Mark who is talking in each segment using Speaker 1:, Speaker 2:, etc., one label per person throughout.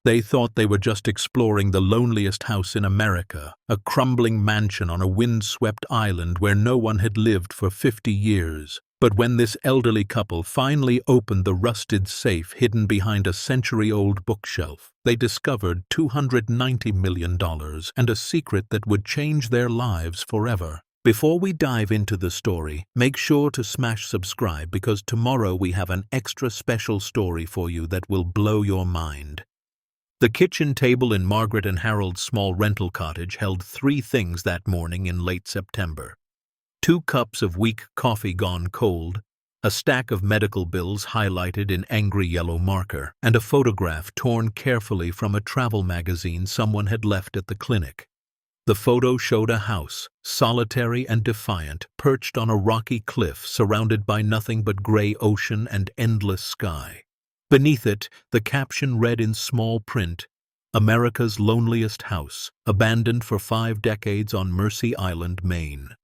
Speaker 1: They thought they were just exploring the loneliest house in America, a crumbling mansion on a wind-swept island where no one had lived for 50 years. But when this elderly couple finally opened the rusted safe hidden behind a century-old bookshelf, they discovered $290 million and a secret that would change their lives forever. Before we dive into the story, make sure to smash subscribe because tomorrow we have an extra special story for you that will blow your mind. The kitchen table in Margaret and Harold's small rental cottage held 3 things that morning in late September. 2 cups of weak coffee gone cold, a stack of medical bills highlighted in angry yellow marker, and a photograph torn carefully from a travel magazine someone had left at the clinic. The photo showed a house, solitary and defiant, perched on a rocky cliff surrounded by nothing but gray ocean and endless sky. Beneath it, the caption read in small print, "America's Loneliest House, abandoned for 5 decades on Mercy Island, Maine."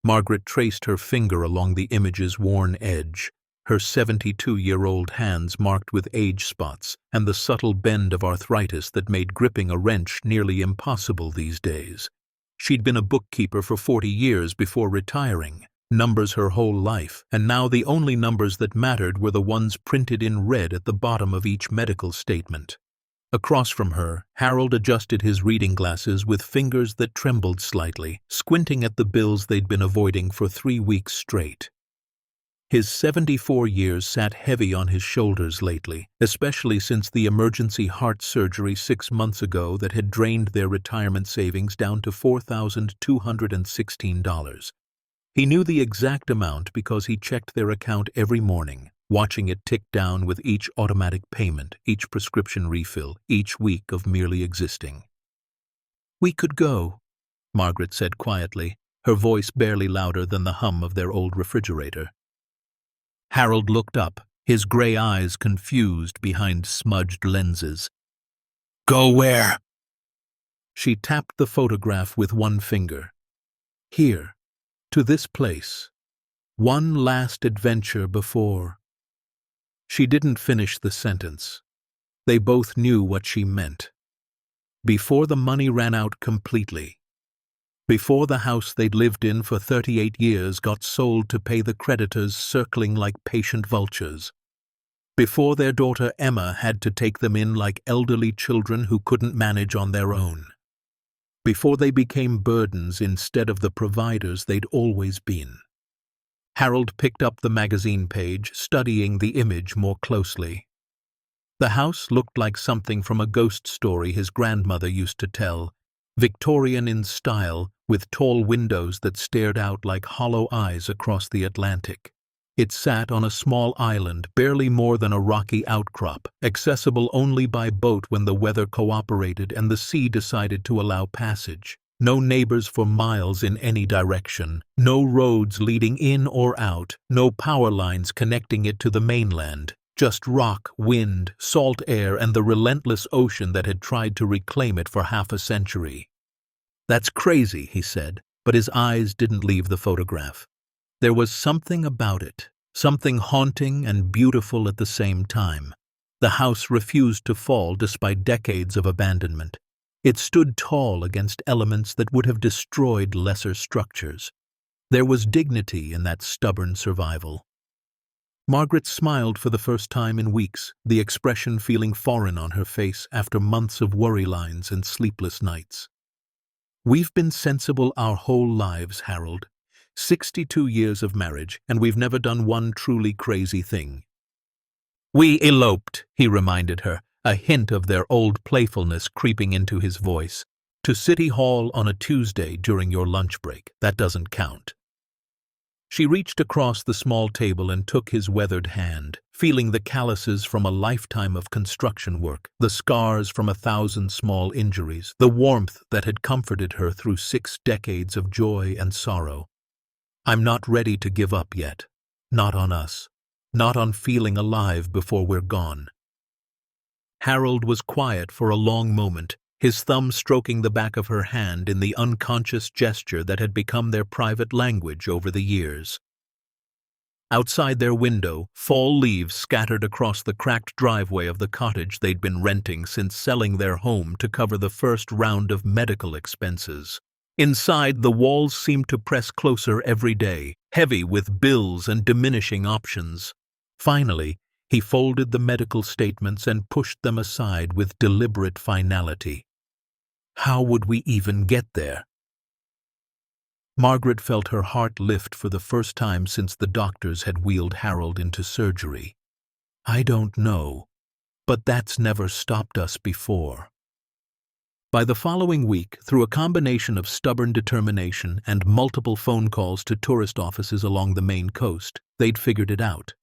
Speaker 1: Margaret traced her finger along the image's worn edge, her 72-year-old hands marked with age spots and the subtle bend of arthritis that made gripping a wrench nearly impossible these days. She'd been a bookkeeper for 40 years before retiring, numbers her whole life, and now the only numbers that mattered were the ones printed in red at the bottom of each medical statement. Across from her, Harold adjusted his reading glasses with fingers that trembled slightly, squinting at the bills they'd been avoiding for 3 weeks straight. His 74 years sat heavy on his shoulders lately, especially since the emergency heart surgery 6 months ago that had drained their retirement savings down to $4,216. He knew the exact amount because he checked their account every morning, watching it tick down with each automatic payment, each prescription refill, each week of merely existing. "We could go," Margaret said quietly, her voice barely louder than the hum of their old refrigerator. Harold looked up, his gray eyes confused behind smudged lenses. "Go where?" She tapped the photograph with one finger. "Here. To this place. One last adventure before." She didn't finish the sentence. They both knew what she meant. Before the money ran out completely. Before the house they'd lived in for 38 years got sold to pay the creditors circling like patient vultures. Before their daughter Emma had to take them in like elderly children who couldn't manage on their own. Before they became burdens instead of the providers they'd always been. Harold picked up the magazine page, studying the image more closely. The house looked like something from a ghost story his grandmother used to tell, Victorian in style, with tall windows that stared out like hollow eyes across the Atlantic. It sat on a small island, barely more than a rocky outcrop, accessible only by boat when the weather cooperated and the sea decided to allow passage. No neighbors for miles in any direction, no roads leading in or out, no power lines connecting it to the mainland, just rock, wind, salt air, and the relentless ocean that had tried to reclaim it for half a century. "That's crazy," he said, but his eyes didn't leave the photograph. There was something about it, something haunting and beautiful at the same time. The house refused to fall despite decades of abandonment. It stood tall against elements that would have destroyed lesser structures. There was dignity in that stubborn survival. Margaret smiled for the first time in weeks, the expression feeling foreign on her face after months of worry lines and sleepless nights. "We've been sensible our whole lives, Harold. 62 years of marriage, and we've never done one truly crazy thing." "We eloped," he reminded her, a hint of their old playfulness creeping into his voice. "To City Hall on a Tuesday during your lunch break. That doesn't count." She reached across the small table and took his weathered hand, feeling the calluses from a lifetime of construction work, the scars from 1,000 small injuries, the warmth that had comforted her through 6 decades of joy and sorrow. "I'm not ready to give up yet. Not on us. Not on feeling alive before we're gone." Harold was quiet for a long moment, his thumb stroking the back of her hand in the unconscious gesture that had become their private language over the years. Outside their window, fall leaves scattered across the cracked driveway of the cottage they'd been renting since selling their home to cover the first round of medical expenses. Inside, the walls seemed to press closer every day, heavy with bills and diminishing options. Finally, he folded the medical statements and pushed them aside with deliberate finality. How would we even get there? Margaret felt her heart lift for the first time since the doctors had wheeled Harold into surgery. I don't know, but that's never stopped us before. By the following week, through a combination of stubborn determination and multiple phone calls to tourist offices along the Maine coast, they'd figured it out.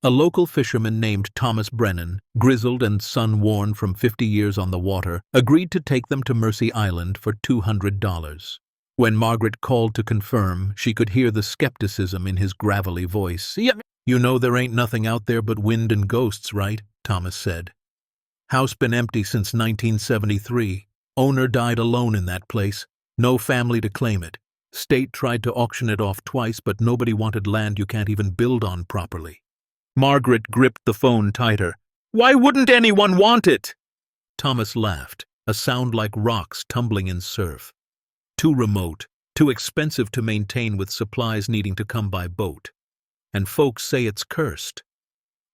Speaker 1: A local fisherman named Thomas Brennan, grizzled and sun-worn from 50 years on the water, agreed to take them to Mercy Island for $200. When Margaret called to confirm, she could hear the skepticism in his gravelly voice. You know there ain't nothing out there but wind and ghosts, right? Thomas said. House been empty since 1973. Owner died alone in that place. No family to claim it. State tried to auction it off twice, but nobody wanted land you can't even build on properly. Margaret gripped the phone tighter. Why wouldn't anyone want it? Thomas laughed, a sound like rocks tumbling in surf. Too remote, too expensive to maintain with supplies needing to come by boat. And folks say it's cursed.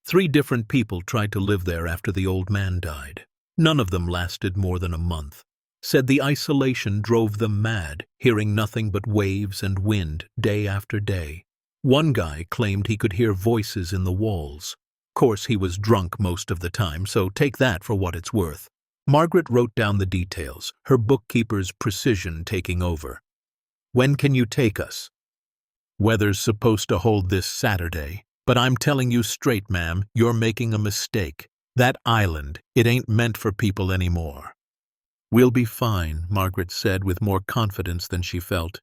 Speaker 1: 3 different people tried to live there after the old man died. None of them lasted more than a month. Said the isolation drove them mad, hearing nothing but waves and wind day after day. One guy claimed he could hear voices in the walls. Course he was drunk most of the time, so take that for what it's worth. Margaret wrote down the details, her bookkeeper's precision taking over. When can you take us? Weather's supposed to hold this Saturday, but I'm telling you straight, ma'am, you're making a mistake. That island, it ain't meant for people anymore. We'll be fine, Margaret said with more confidence than she felt.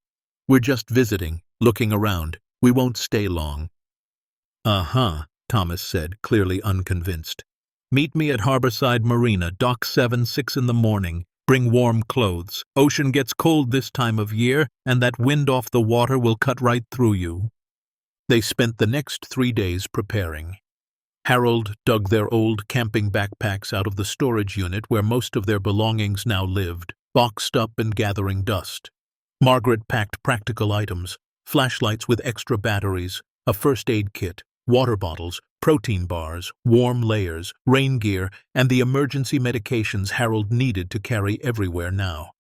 Speaker 1: We're just visiting, looking around. We won't stay long. Uh-huh, Thomas said, clearly unconvinced. Meet me at Harborside Marina, dock 7, 6 in the morning. Bring warm clothes. Ocean gets cold this time of year, and that wind off the water will cut right through you. They spent the next 3 days preparing. Harold dug their old camping backpacks out of the storage unit where most of their belongings now lived, boxed up and gathering dust. Margaret packed practical items, flashlights with extra batteries, a first aid kit, water bottles, protein bars, warm layers, rain gear, and the emergency medications Harold needed to carry everywhere now.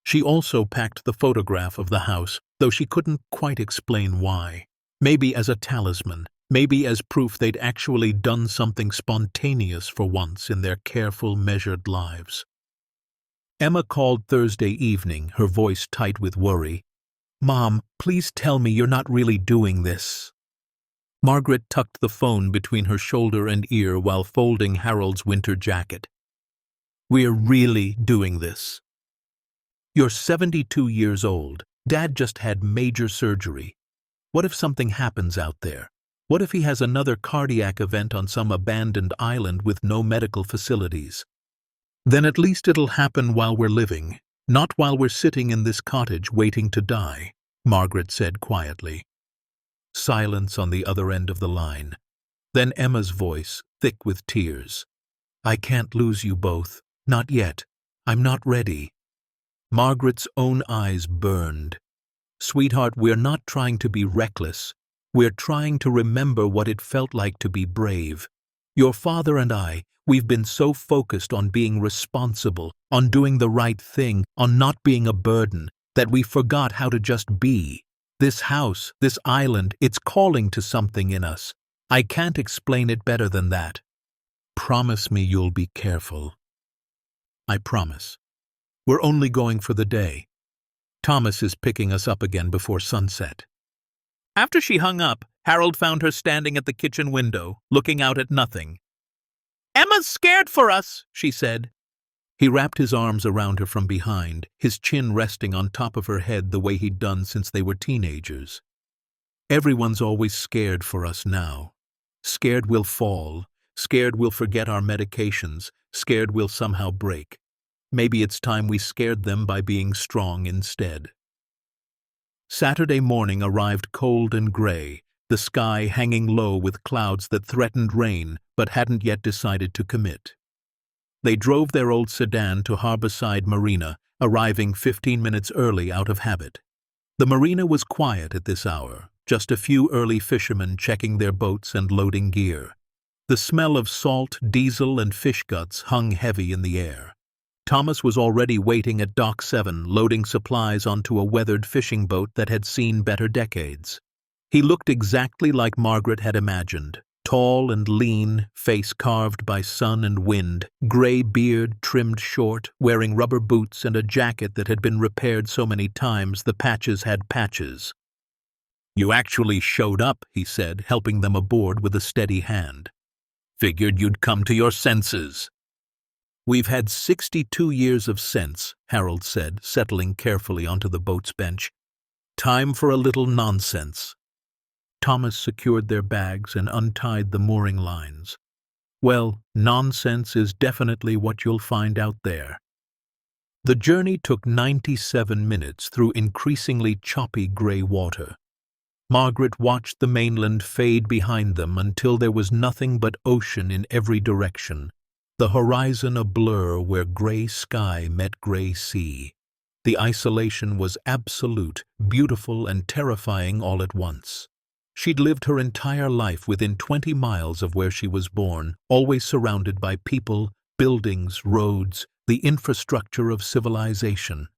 Speaker 1: She also packed the photograph of the house, though she couldn't quite explain why. Maybe as a talisman, maybe as proof they'd actually done something spontaneous for once in their careful, measured lives. Emma called Thursday evening, her voice tight with worry. Mom, please tell me you're not really doing this. Margaret tucked the phone between her shoulder and ear while folding Harold's winter jacket. We're really doing this. You're 72 years old. Dad just had major surgery. What if something happens out there? What if he has another cardiac event on some abandoned island with no medical facilities? Then at least it'll happen while we're living, not while we're sitting in this cottage waiting to die, Margaret said quietly. Silence on the other end of the line. Then Emma's voice, thick with tears. I can't lose you both. Not yet. I'm not ready. Margaret's own eyes burned. Sweetheart, we're not trying to be reckless. We're trying to remember what it felt like to be brave. Your father and I, we've been so focused on being responsible, on doing the right thing, on not being a burden, that we forgot how to just be. This house, this island, it's calling to something in us. I can't explain it better than that. Promise me you'll be careful. I promise. We're only going for the day. Thomas is picking us up again before sunset. After she hung up, Harold found her standing at the kitchen window, looking out at nothing. Emma's scared for us, she said. He wrapped his arms around her from behind, his chin resting on top of her head the way he'd done since they were teenagers. Everyone's always scared for us now. Scared we'll fall, scared we'll forget our medications, scared we'll somehow break. Maybe it's time we scared them by being strong instead. Saturday morning arrived cold and gray, the sky hanging low with clouds that threatened rain but hadn't yet decided to commit. They drove their old sedan to Harborside Marina, arriving 15 minutes early out of habit. The marina was quiet at this hour, just a few early fishermen checking their boats and loading gear. The smell of salt, diesel, and fish guts hung heavy in the air. Thomas was already waiting at Dock 7, loading supplies onto a weathered fishing boat that had seen better decades. He looked exactly like Margaret had imagined. Tall and lean, face carved by sun and wind, gray beard trimmed short, wearing rubber boots and a jacket that had been repaired so many times the patches had patches. "You actually showed up," he said, helping them aboard with a steady hand. "Figured you'd come to your senses." "We've had 62 years of sense," Harold said, settling carefully onto the boat's bench. "Time for a little nonsense." Thomas secured their bags and untied the mooring lines. "Well, nonsense is definitely what you'll find out there." The journey took 97 minutes through increasingly choppy gray water. Margaret watched the mainland fade behind them until there was nothing but ocean in every direction, the horizon a blur where gray sky met gray sea. The isolation was absolute, beautiful and terrifying all at once. She'd lived her entire life within 20 miles of where she was born, always surrounded by people, buildings, roads, the infrastructure of civilization.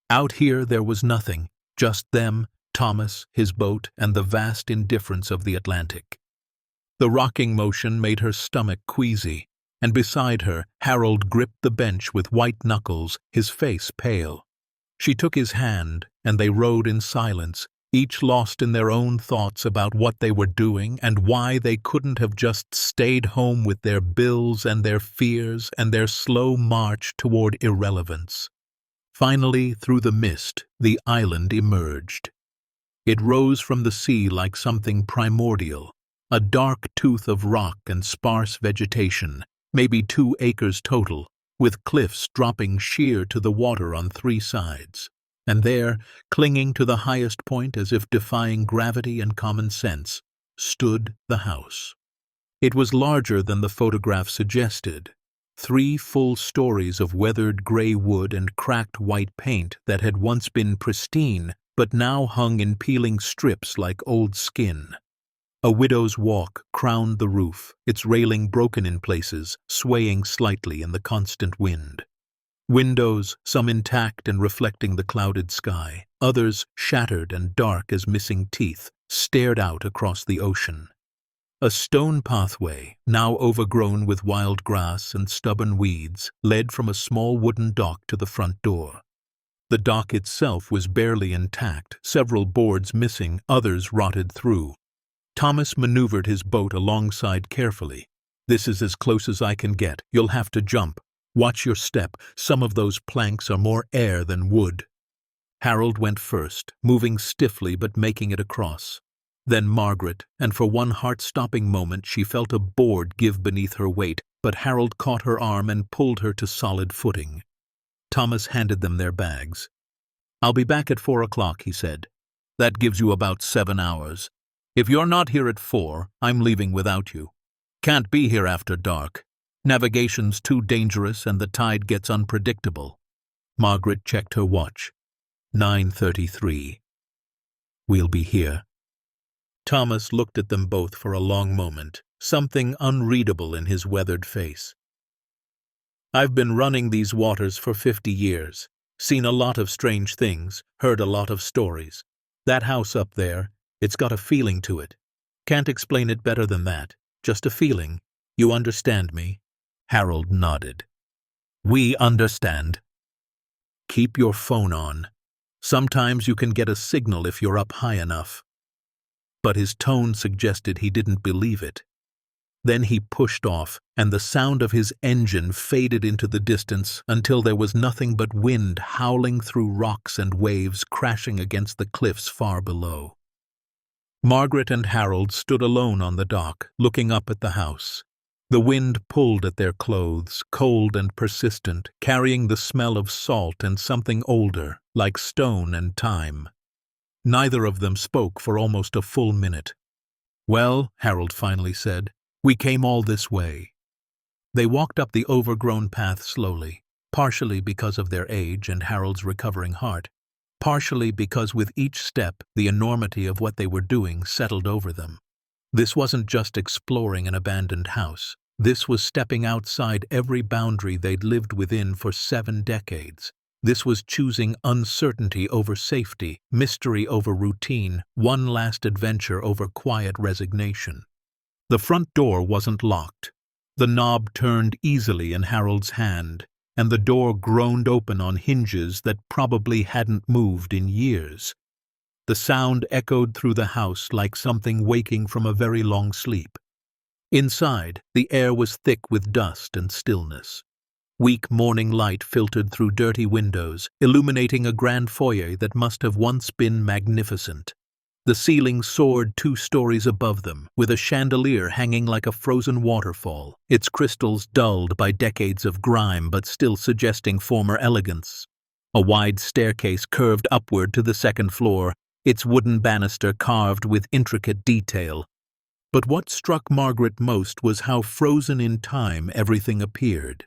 Speaker 1: Out here there was nothing, just them, Thomas, his boat, and the vast indifference of the Atlantic. The rocking motion made her stomach queasy, and beside her, Harold gripped the bench with white knuckles, his face pale. She took his hand, and they rowed in silence, each lost in their own thoughts about what they were doing and why they couldn't have just stayed home with their bills and their fears and their slow march toward irrelevance. Finally, through the mist, the island emerged. It rose from the sea like something primordial, a dark tooth of rock and sparse vegetation, maybe 2 acres total, with cliffs dropping sheer to the water on 3 sides. And there, clinging to the highest point as if defying gravity and common sense, stood the house. It was larger than the photograph suggested. 3 full stories of weathered gray wood and cracked white paint that had once been pristine, but now hung in peeling strips like old skin. A widow's walk crowned the roof, its railing broken in places, swaying slightly in the constant wind. Windows, some intact and reflecting the clouded sky, others shattered and dark as missing teeth, stared out across the ocean. A stone pathway, now overgrown with wild grass and stubborn weeds, led from a small wooden dock to the front door. The dock itself was barely intact, several boards missing, others rotted through. Thomas maneuvered his boat alongside carefully. "This is as close as I can get. You'll have to jump. Watch your step. Some of those planks are more air than wood." Harold went first, moving stiffly but making it across. Then Margaret, and for one heart-stopping moment she felt a board give beneath her weight, but Harold caught her arm and pulled her to solid footing. Thomas handed them their bags. "I'll be back at 4 o'clock, he said. "That gives you about 7 hours. If you're not here at 4, I'm leaving without you. Can't be here after dark. Navigation's too dangerous and the tide gets unpredictable." Margaret checked her watch. 9:33. "We'll be here." Thomas looked at them both for a long moment, something unreadable in his weathered face. "I've been running these waters for 50 years, seen a lot of strange things, heard a lot of stories. That house up there, it's got a feeling to it. Can't explain it better than that. Just a feeling. You understand me?" Harold nodded. "We understand. Keep your phone on. Sometimes you can get a signal if you're up high enough." But his tone suggested he didn't believe it. Then he pushed off, and the sound of his engine faded into the distance until there was nothing but wind howling through rocks and waves crashing against the cliffs far below. Margaret and Harold stood alone on the dock, looking up at the house. The wind pulled at their clothes, cold and persistent, carrying the smell of salt and something older, like stone and time. Neither of them spoke for almost a full minute, "Well," Harold finally said, "we came all this way." They walked up the overgrown path slowly, partially because of their age and Harold's recovering heart, partially because with each step the enormity of what they were doing settled over them. This wasn't just exploring an abandoned house. This was stepping outside every boundary they'd lived within for 7 decades. This was choosing uncertainty over safety, mystery over routine, one last adventure over quiet resignation. The front door wasn't locked. The knob turned easily in Harold's hand, and the door groaned open on hinges that probably hadn't moved in years. The sound echoed through the house like something waking from a very long sleep. Inside, the air was thick with dust and stillness. Weak morning light filtered through dirty windows, illuminating a grand foyer that must have once been magnificent. The ceiling soared 2 stories above them, with a chandelier hanging like a frozen waterfall, its crystals dulled by decades of grime but still suggesting former elegance. A wide staircase curved upward to the 2nd floor, its wooden banister carved with intricate detail. But what struck Margaret most was how frozen in time everything appeared.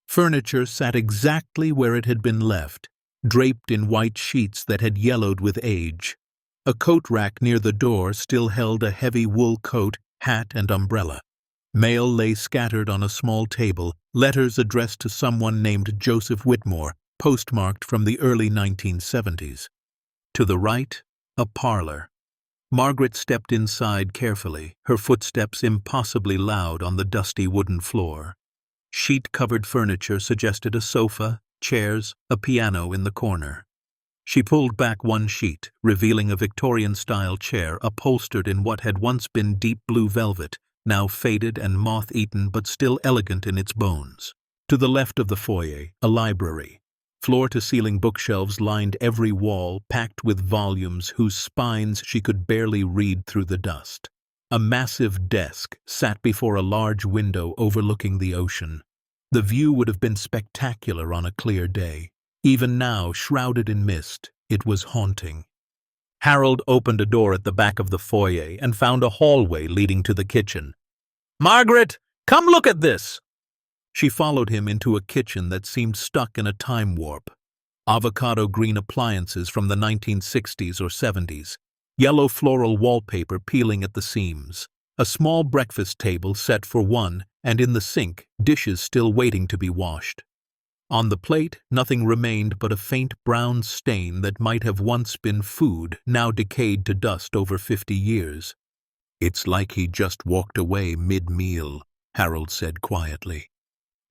Speaker 1: Furniture sat exactly where it had been left, draped in white sheets that had yellowed with age. A coat rack near the door still held a heavy wool coat, hat, and umbrella. Mail lay scattered on a small table, letters addressed to someone named Joseph Whitmore, postmarked from the early 1970s. To the right, a parlor. Margaret stepped inside carefully, her footsteps impossibly loud on the dusty wooden floor. Sheet-covered furniture suggested a sofa, chairs, a piano in the corner. She pulled back one sheet, revealing a Victorian-style chair upholstered in what had once been deep blue velvet, now faded and moth-eaten but still elegant in its bones. To the left of the foyer, a library. Floor-to-ceiling bookshelves lined every wall, packed with volumes whose spines she could barely read through the dust. A massive desk sat before a large window overlooking the ocean. The view would have been spectacular on a clear day. Even now, shrouded in mist, it was haunting. Harold opened a door at the back of the foyer and found a hallway leading to the kitchen. "Margaret, come look at this!" She followed him into a kitchen that seemed stuck in a time warp. Avocado green appliances from the 1960s or 70s, yellow floral wallpaper peeling at the seams, a small breakfast table set for one, and in the sink, dishes still waiting to be washed. On the plate, nothing remained but a faint brown stain that might have once been food, now decayed to dust over 50 years. "It's like he just walked away mid-meal," Harold said quietly.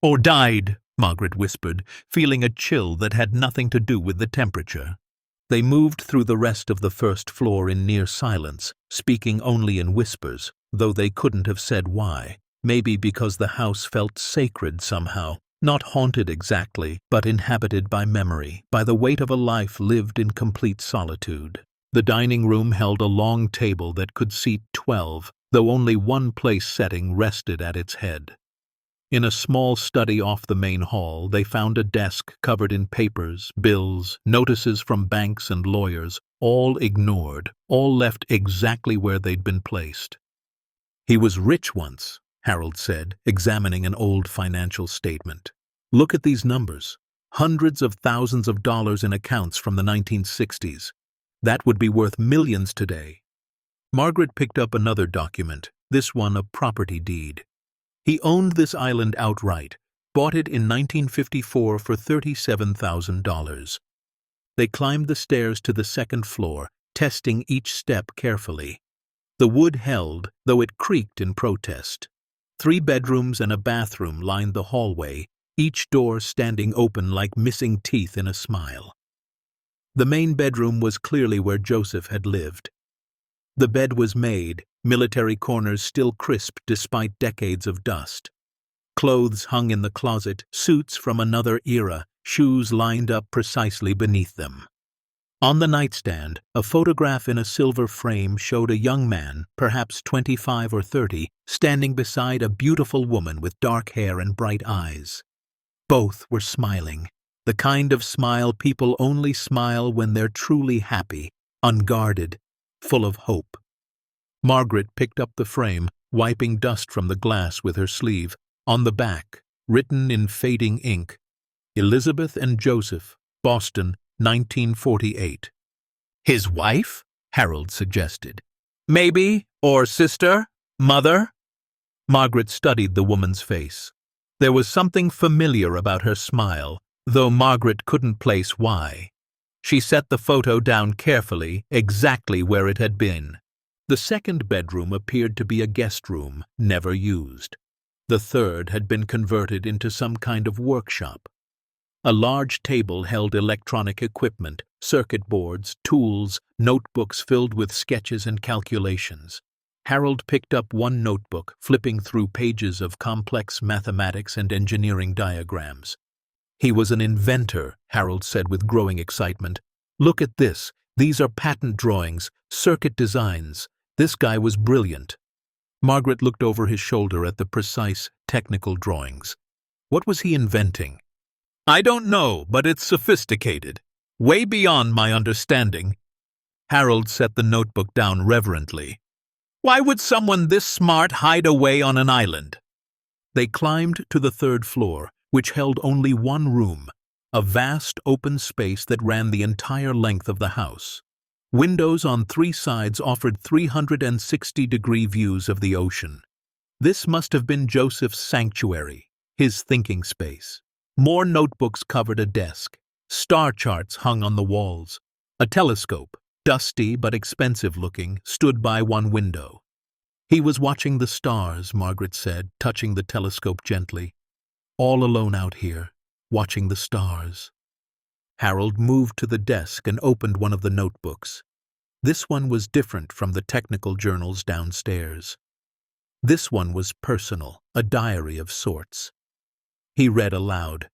Speaker 1: "Or died," Margaret whispered, feeling a chill that had nothing to do with the temperature. They moved through the rest of the 1st floor in near silence, speaking only in whispers, though they couldn't have said why. Maybe because the house felt sacred somehow. Not haunted exactly, but inhabited by memory, by the weight of a life lived in complete solitude. The dining room held a long table that could seat 12, though only one place setting rested at its head. In a small study off the main hall, they found a desk covered in papers, bills, notices from banks and lawyers, all ignored, all left exactly where they'd been placed. "He was rich once," Harold said, examining an old financial statement. "Look at these numbers. Hundreds of thousands of dollars in accounts from the 1960s. That would be worth millions today." Margaret picked up another document, this one a property deed. He owned this island outright, bought it in 1954 for $37,000. They climbed the stairs to the 2nd floor, testing each step carefully. The wood held, though it creaked in protest. 3 bedrooms and a bathroom lined the hallway, each door standing open like missing teeth in a smile. The main bedroom was clearly where Joseph had lived. The bed was made, military corners still crisp despite decades of dust. Clothes hung in the closet, suits from another era, shoes lined up precisely beneath them. On the nightstand, a photograph in a silver frame showed a young man, perhaps 25 or 30, standing beside a beautiful woman with dark hair and bright eyes. Both were smiling, the kind of smile people only smile when they're truly happy, unguarded, full of hope. Margaret picked up the frame, wiping dust from the glass with her sleeve. On the back, written in fading ink, Elizabeth and Joseph, Boston, 1948. His wife? Harold suggested. Maybe, or sister, mother? Margaret studied the woman's face. There was something familiar about her smile, though Margaret couldn't place why. She set the photo down carefully, exactly where it had been. The second bedroom appeared to be a guest room, never used. The third had been converted into some kind of workshop. A large table held electronic equipment, circuit boards, tools, notebooks filled with sketches and calculations. Harold picked up one notebook, flipping through pages of complex mathematics and engineering diagrams. He was an inventor, Harold said with growing excitement. Look at this. These are patent drawings, circuit designs. This guy was brilliant. Margaret looked over his shoulder at the precise, technical drawings. What was he inventing? I don't know, but it's sophisticated. Way beyond my understanding. Harold set the notebook down reverently. Why would someone this smart hide away on an island? They climbed to the third floor, which held only one room, a vast open space that ran the entire length of the house. Windows on 3 sides offered 360-degree views of the ocean. This must have been Joseph's sanctuary, his thinking space. More notebooks covered a desk. Star charts hung on the walls. A telescope, dusty but expensive-looking, stood by one window. He was watching the stars, Margaret said, touching the telescope gently. All alone out here, watching the stars. Harold moved to the desk and opened one of the notebooks. This one was different from the technical journals downstairs. This one was personal, a diary of sorts. He read aloud.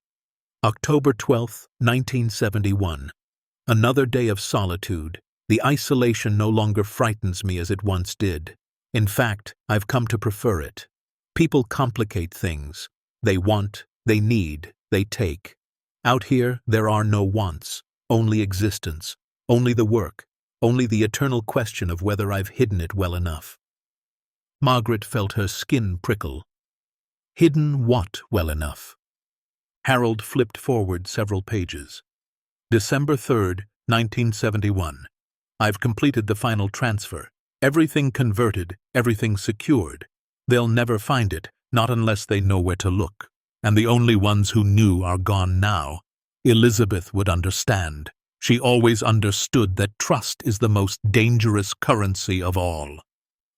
Speaker 1: October 12, 1971. Another day of solitude. The isolation no longer frightens me as it once did. In fact, I've come to prefer it. People complicate things. They want, they need, they take. Out here, there are no wants, only existence, only the work, only the eternal question of whether I've hidden it well enough. Margaret felt her skin prickle. Hidden what well enough? Harold flipped forward several pages. December 3rd, 1971. I've completed the final transfer. Everything converted, everything secured. They'll never find it, not unless they know where to look. And the only ones who knew are gone now. Elizabeth would understand. She always understood that trust is the most dangerous currency of all.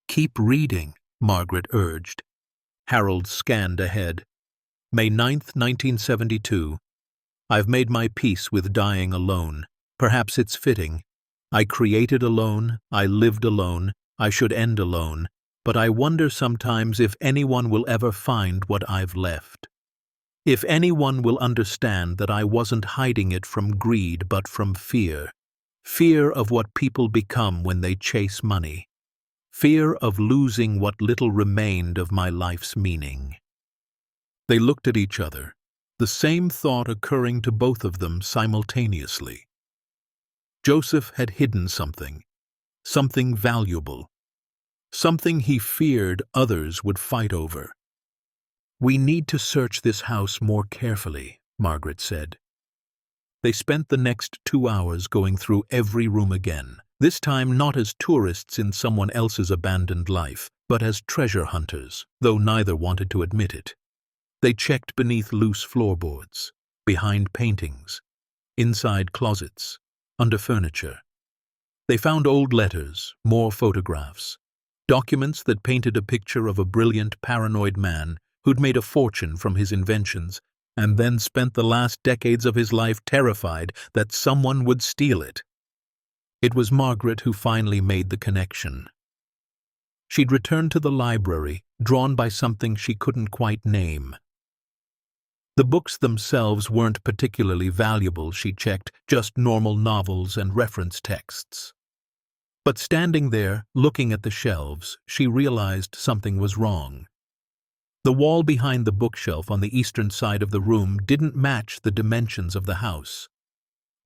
Speaker 1: Keep reading, Margaret urged. Harold scanned ahead. May 9th, 1972. I've made my peace with dying alone. Perhaps it's fitting. I created alone, I lived alone, I should end alone, but I wonder sometimes if anyone will ever find what I've left. If anyone will understand that I wasn't hiding it from greed but from fear. Fear of what people become when they chase money. Fear of losing what little remained of my life's meaning. They looked at each other, the same thought occurring to both of them simultaneously. Joseph had hidden something valuable, something he feared others would fight over. We need to search this house more carefully, Margaret said. They spent the next 2 hours going through every room again, this time not as tourists in someone else's abandoned life, but as treasure hunters, though neither wanted to admit it. They checked beneath loose floorboards, behind paintings, inside closets, under furniture. They found old letters, more photographs, documents that painted a picture of a brilliant, paranoid man who'd made a fortune from his inventions and then spent the last decades of his life terrified that someone would steal it. It was Margaret who finally made the connection. She'd returned to the library, drawn by something she couldn't quite name. The books themselves weren't particularly valuable, she checked, just normal novels and reference texts. But standing there, looking at the shelves, she realized something was wrong. The wall behind the bookshelf on the eastern side of the room didn't match the dimensions of the house.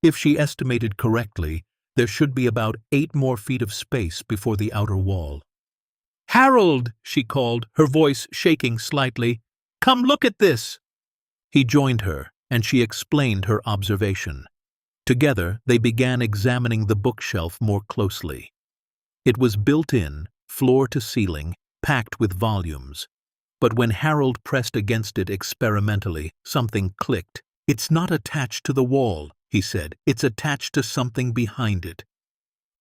Speaker 1: If she estimated correctly, there should be about 8 more feet of space before the outer wall. "Harold," she called, her voice shaking slightly. "Come look at this." He joined her, and she explained her observation. Together, they began examining the bookshelf more closely. It was built in, floor to ceiling, packed with volumes. But when Harold pressed against it experimentally, something clicked. "It's not attached to the wall," he said. "It's attached to something behind it."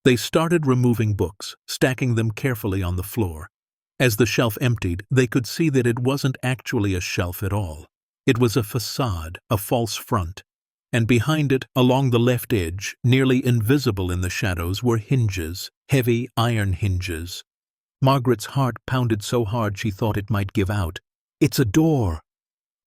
Speaker 1: They started removing books, stacking them carefully on the floor. As the shelf emptied, they could see that it wasn't actually a shelf at all. It was a facade, a false front. And behind it, along the left edge, nearly invisible in the shadows, were hinges, heavy iron hinges. Margaret's heart pounded so hard she thought it might give out. "It's a door!"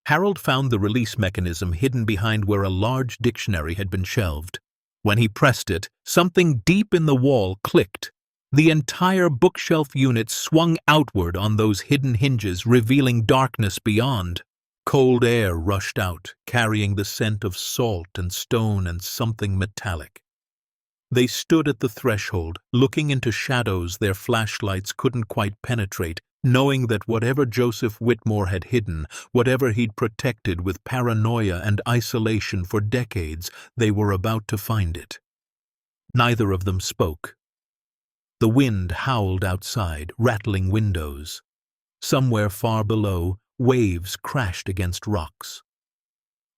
Speaker 1: Harold found the release mechanism hidden behind where a large dictionary had been shelved. When he pressed it, something deep in the wall clicked. The entire bookshelf unit swung outward on those hidden hinges, revealing darkness beyond. Cold air rushed out, carrying the scent of salt and stone and something metallic. They stood at the threshold, looking into shadows their flashlights couldn't quite penetrate, knowing that whatever Joseph Whitmore had hidden, whatever he'd protected with paranoia and isolation for decades, they were about to find it. Neither of them spoke. The wind howled outside, rattling windows. Somewhere far below, waves crashed against rocks.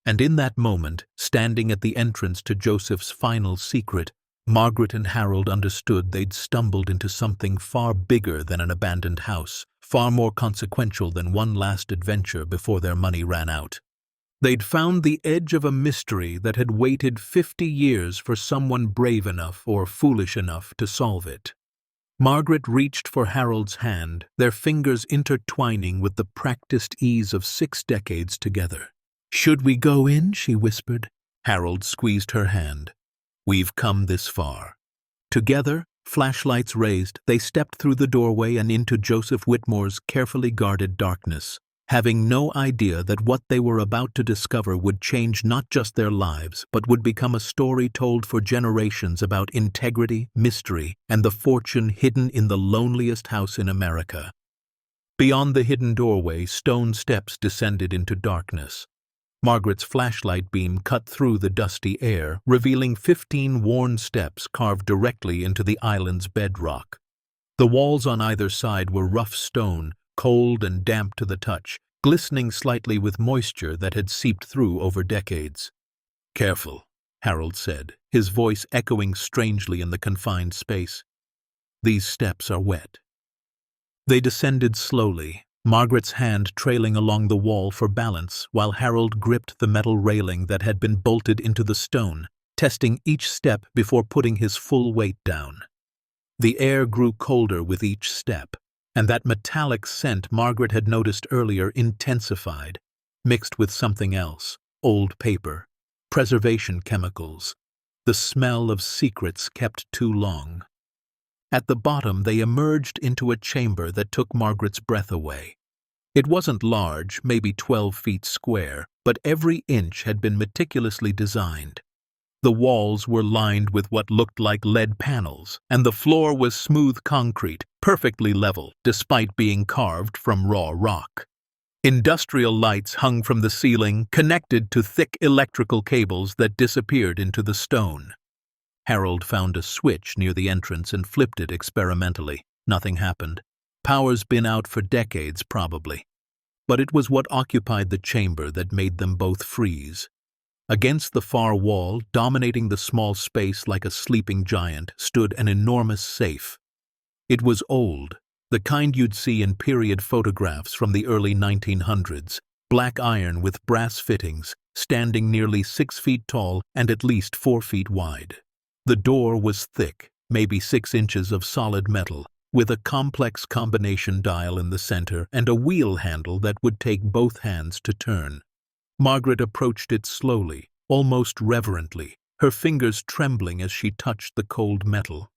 Speaker 1: And in that moment, standing at the entrance to Joseph's final secret, Margaret and Harold understood they'd stumbled into something far bigger than an abandoned house, far more consequential than one last adventure before their money ran out. They'd found the edge of a mystery that had waited 50 years for someone brave enough or foolish enough to solve it. Margaret reached for Harold's hand, their fingers intertwining with the practiced ease of 6 decades together. "Should we go in?" she whispered. Harold squeezed her hand. "We've come this far." Together, flashlights raised, they stepped through the doorway and into Joseph Whitmore's carefully guarded darkness, having no idea that what they were about to discover would change not just their lives, but would become a story told for generations about integrity, mystery, and the fortune hidden in the loneliest house in America. Beyond the hidden doorway, stone steps descended into darkness. Margaret's flashlight beam cut through the dusty air, revealing 15 worn steps carved directly into the island's bedrock. The walls on either side were rough stone, cold and damp to the touch, glistening slightly with moisture that had seeped through over decades. "Careful," Harold said, his voice echoing strangely in the confined space. "These steps are wet." They descended slowly, Margaret's hand trailing along the wall for balance, while Harold gripped the metal railing that had been bolted into the stone, testing each step before putting his full weight down. The air grew colder with each step, and that metallic scent Margaret had noticed earlier intensified, mixed with something else, old paper, preservation chemicals, the smell of secrets kept too long. At the bottom they emerged into a chamber that took Margaret's breath away. It wasn't large, maybe 12 feet square, but every inch had been meticulously designed. The walls were lined with what looked like lead panels, and the floor was smooth concrete, perfectly level, despite being carved from raw rock. Industrial lights hung from the ceiling, connected to thick electrical cables that disappeared into the stone. Harold found a switch near the entrance and flipped it experimentally. Nothing happened. Power's been out for decades, probably. But it was what occupied the chamber that made them both freeze. Against the far wall, dominating the small space like a sleeping giant, stood an enormous safe. It was old, the kind you'd see in period photographs from the early 1900s, black iron with brass fittings, standing nearly 6 feet tall and at least 4 feet wide. The door was thick, maybe 6 inches of solid metal, with a complex combination dial in the center and a wheel handle that would take both hands to turn. Margaret approached it slowly, almost reverently, her fingers trembling as she touched the cold metal.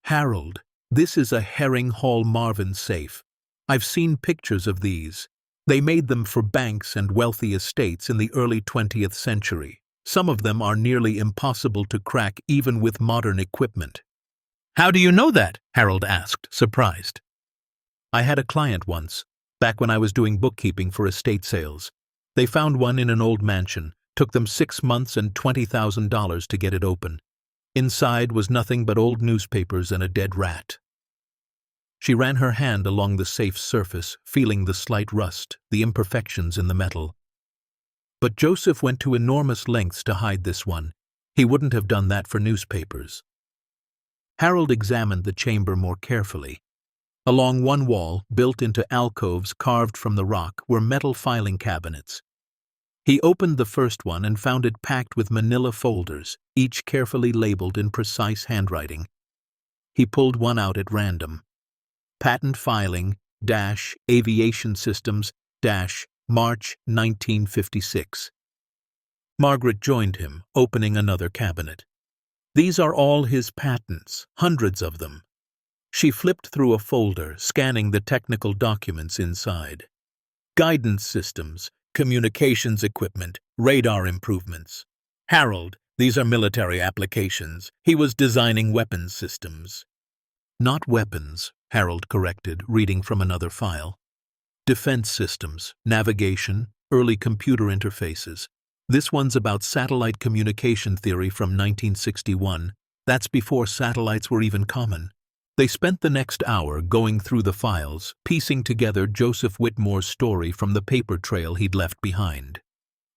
Speaker 1: "Harold, this is a Herring Hall Marvin safe. I've seen pictures of these. They made them for banks and wealthy estates in the early 20th century. Some of them are nearly impossible to crack even with modern equipment." "How do you know that?" Harold asked, surprised. I had a client once, back when I was doing bookkeeping for estate sales. They found one in an old mansion. Took them 6 months and $20,000 to get it open. Inside was nothing but old newspapers and a dead rat. She ran her hand along the safe's surface, feeling the slight rust, the imperfections in the metal. But Joseph went to enormous lengths to hide this one. He wouldn't have done that for newspapers. Harold examined the chamber more carefully. Along one wall, built into alcoves carved from the rock, were metal filing cabinets. He opened the first one and found it packed with manila folders, each carefully labeled in precise handwriting. He pulled one out at random. Patent filing, Aviation Systems, March 1956. Margaret joined him, opening another cabinet. These are all his patents, hundreds of them. She flipped through a folder, scanning the technical documents inside. Guidance systems, communications equipment, radar improvements. Harold, these are military applications. He was designing weapons systems. Not weapons, Harold corrected, reading from another file. Defense systems, navigation, early computer interfaces. This one's about satellite communication theory from 1961. That's before satellites were even common. They spent the next hour going through the files, piecing together Joseph Whitmore's story from the paper trail he'd left behind.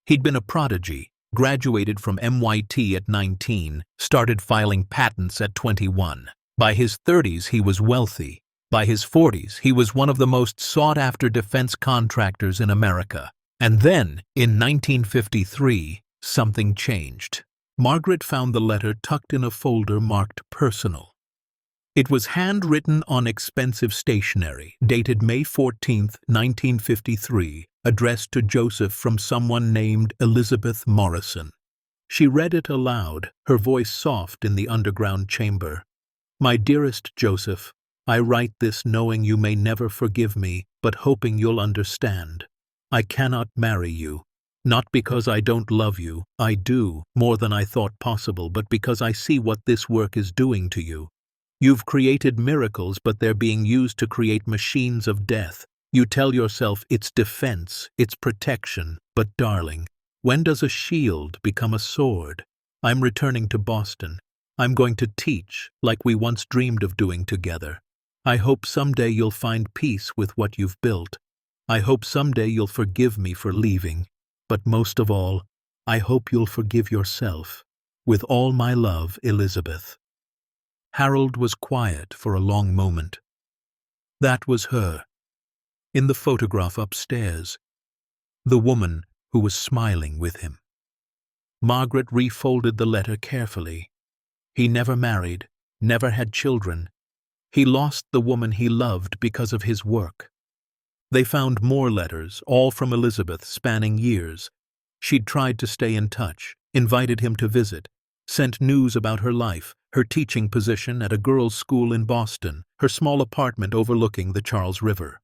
Speaker 1: He'd been a prodigy, graduated from MIT at 19, started filing patents at 21. By his 30s, he was wealthy. By his 40s, he was one of the most sought-after defense contractors in America. And then, in 1953, something changed. Margaret found the letter tucked in a folder marked personal. It was handwritten on expensive stationery, dated May 14, 1953, addressed to Joseph from someone named Elizabeth Morrison. She read it aloud, her voice soft in the underground chamber. My dearest Joseph, I write this knowing you may never forgive me, but hoping you'll understand. I cannot marry you. Not because I don't love you, I do, more than I thought possible, but because I see what this work is doing to you. You've created miracles, but they're being used to create machines of death. You tell yourself it's defense, it's protection, but darling, when does a shield become a sword? I'm returning to Boston. I'm going to teach, like we once dreamed of doing together. I hope someday you'll find peace with what you've built. I hope someday you'll forgive me for leaving. But most of all, I hope you'll forgive yourself. With all my love, Elizabeth. Harold was quiet for a long moment. That was her, in the photograph upstairs, the woman who was smiling with him. Margaret refolded the letter carefully. He never married, never had children. He lost the woman he loved because of his work. They found more letters, all from Elizabeth, spanning years. She'd tried to stay in touch, invited him to visit, sent news about her life, her teaching position at a girls' school in Boston, her small apartment overlooking the Charles River.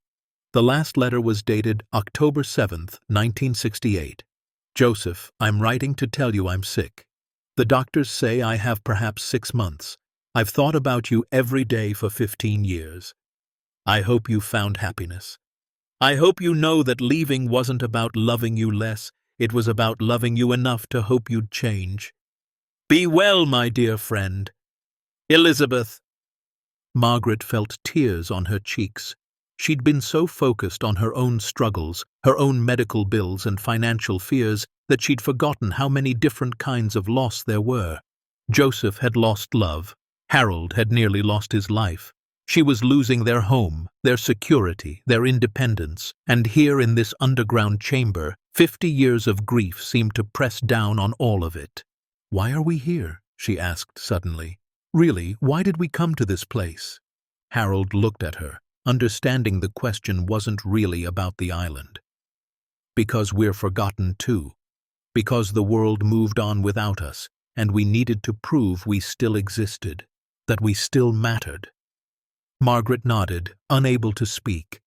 Speaker 1: The last letter was dated October 7, 1968. Joseph, I'm writing to tell you I'm sick. The doctors say I have perhaps 6 months. I've thought about you every day for 15 years. I hope you found happiness. I hope you know that leaving wasn't about loving you less, it was about loving you enough to hope you'd change. Be well, my dear friend. Elizabeth. Margaret felt tears on her cheeks. She'd been so focused on her own struggles, her own medical bills and financial fears, that she'd forgotten how many different kinds of loss there were. Joseph had lost love. Harold had nearly lost his life. She was losing their home, their security, their independence, and here in this underground chamber, 50 years of grief seemed to press down on all of it. Why are we here? She asked suddenly. Really, why did we come to this place? Harold looked at her, understanding the question wasn't really about the island. Because we're forgotten too. Because the world moved on without us, and we needed to prove we still existed, that we still mattered. Margaret nodded, unable to speak.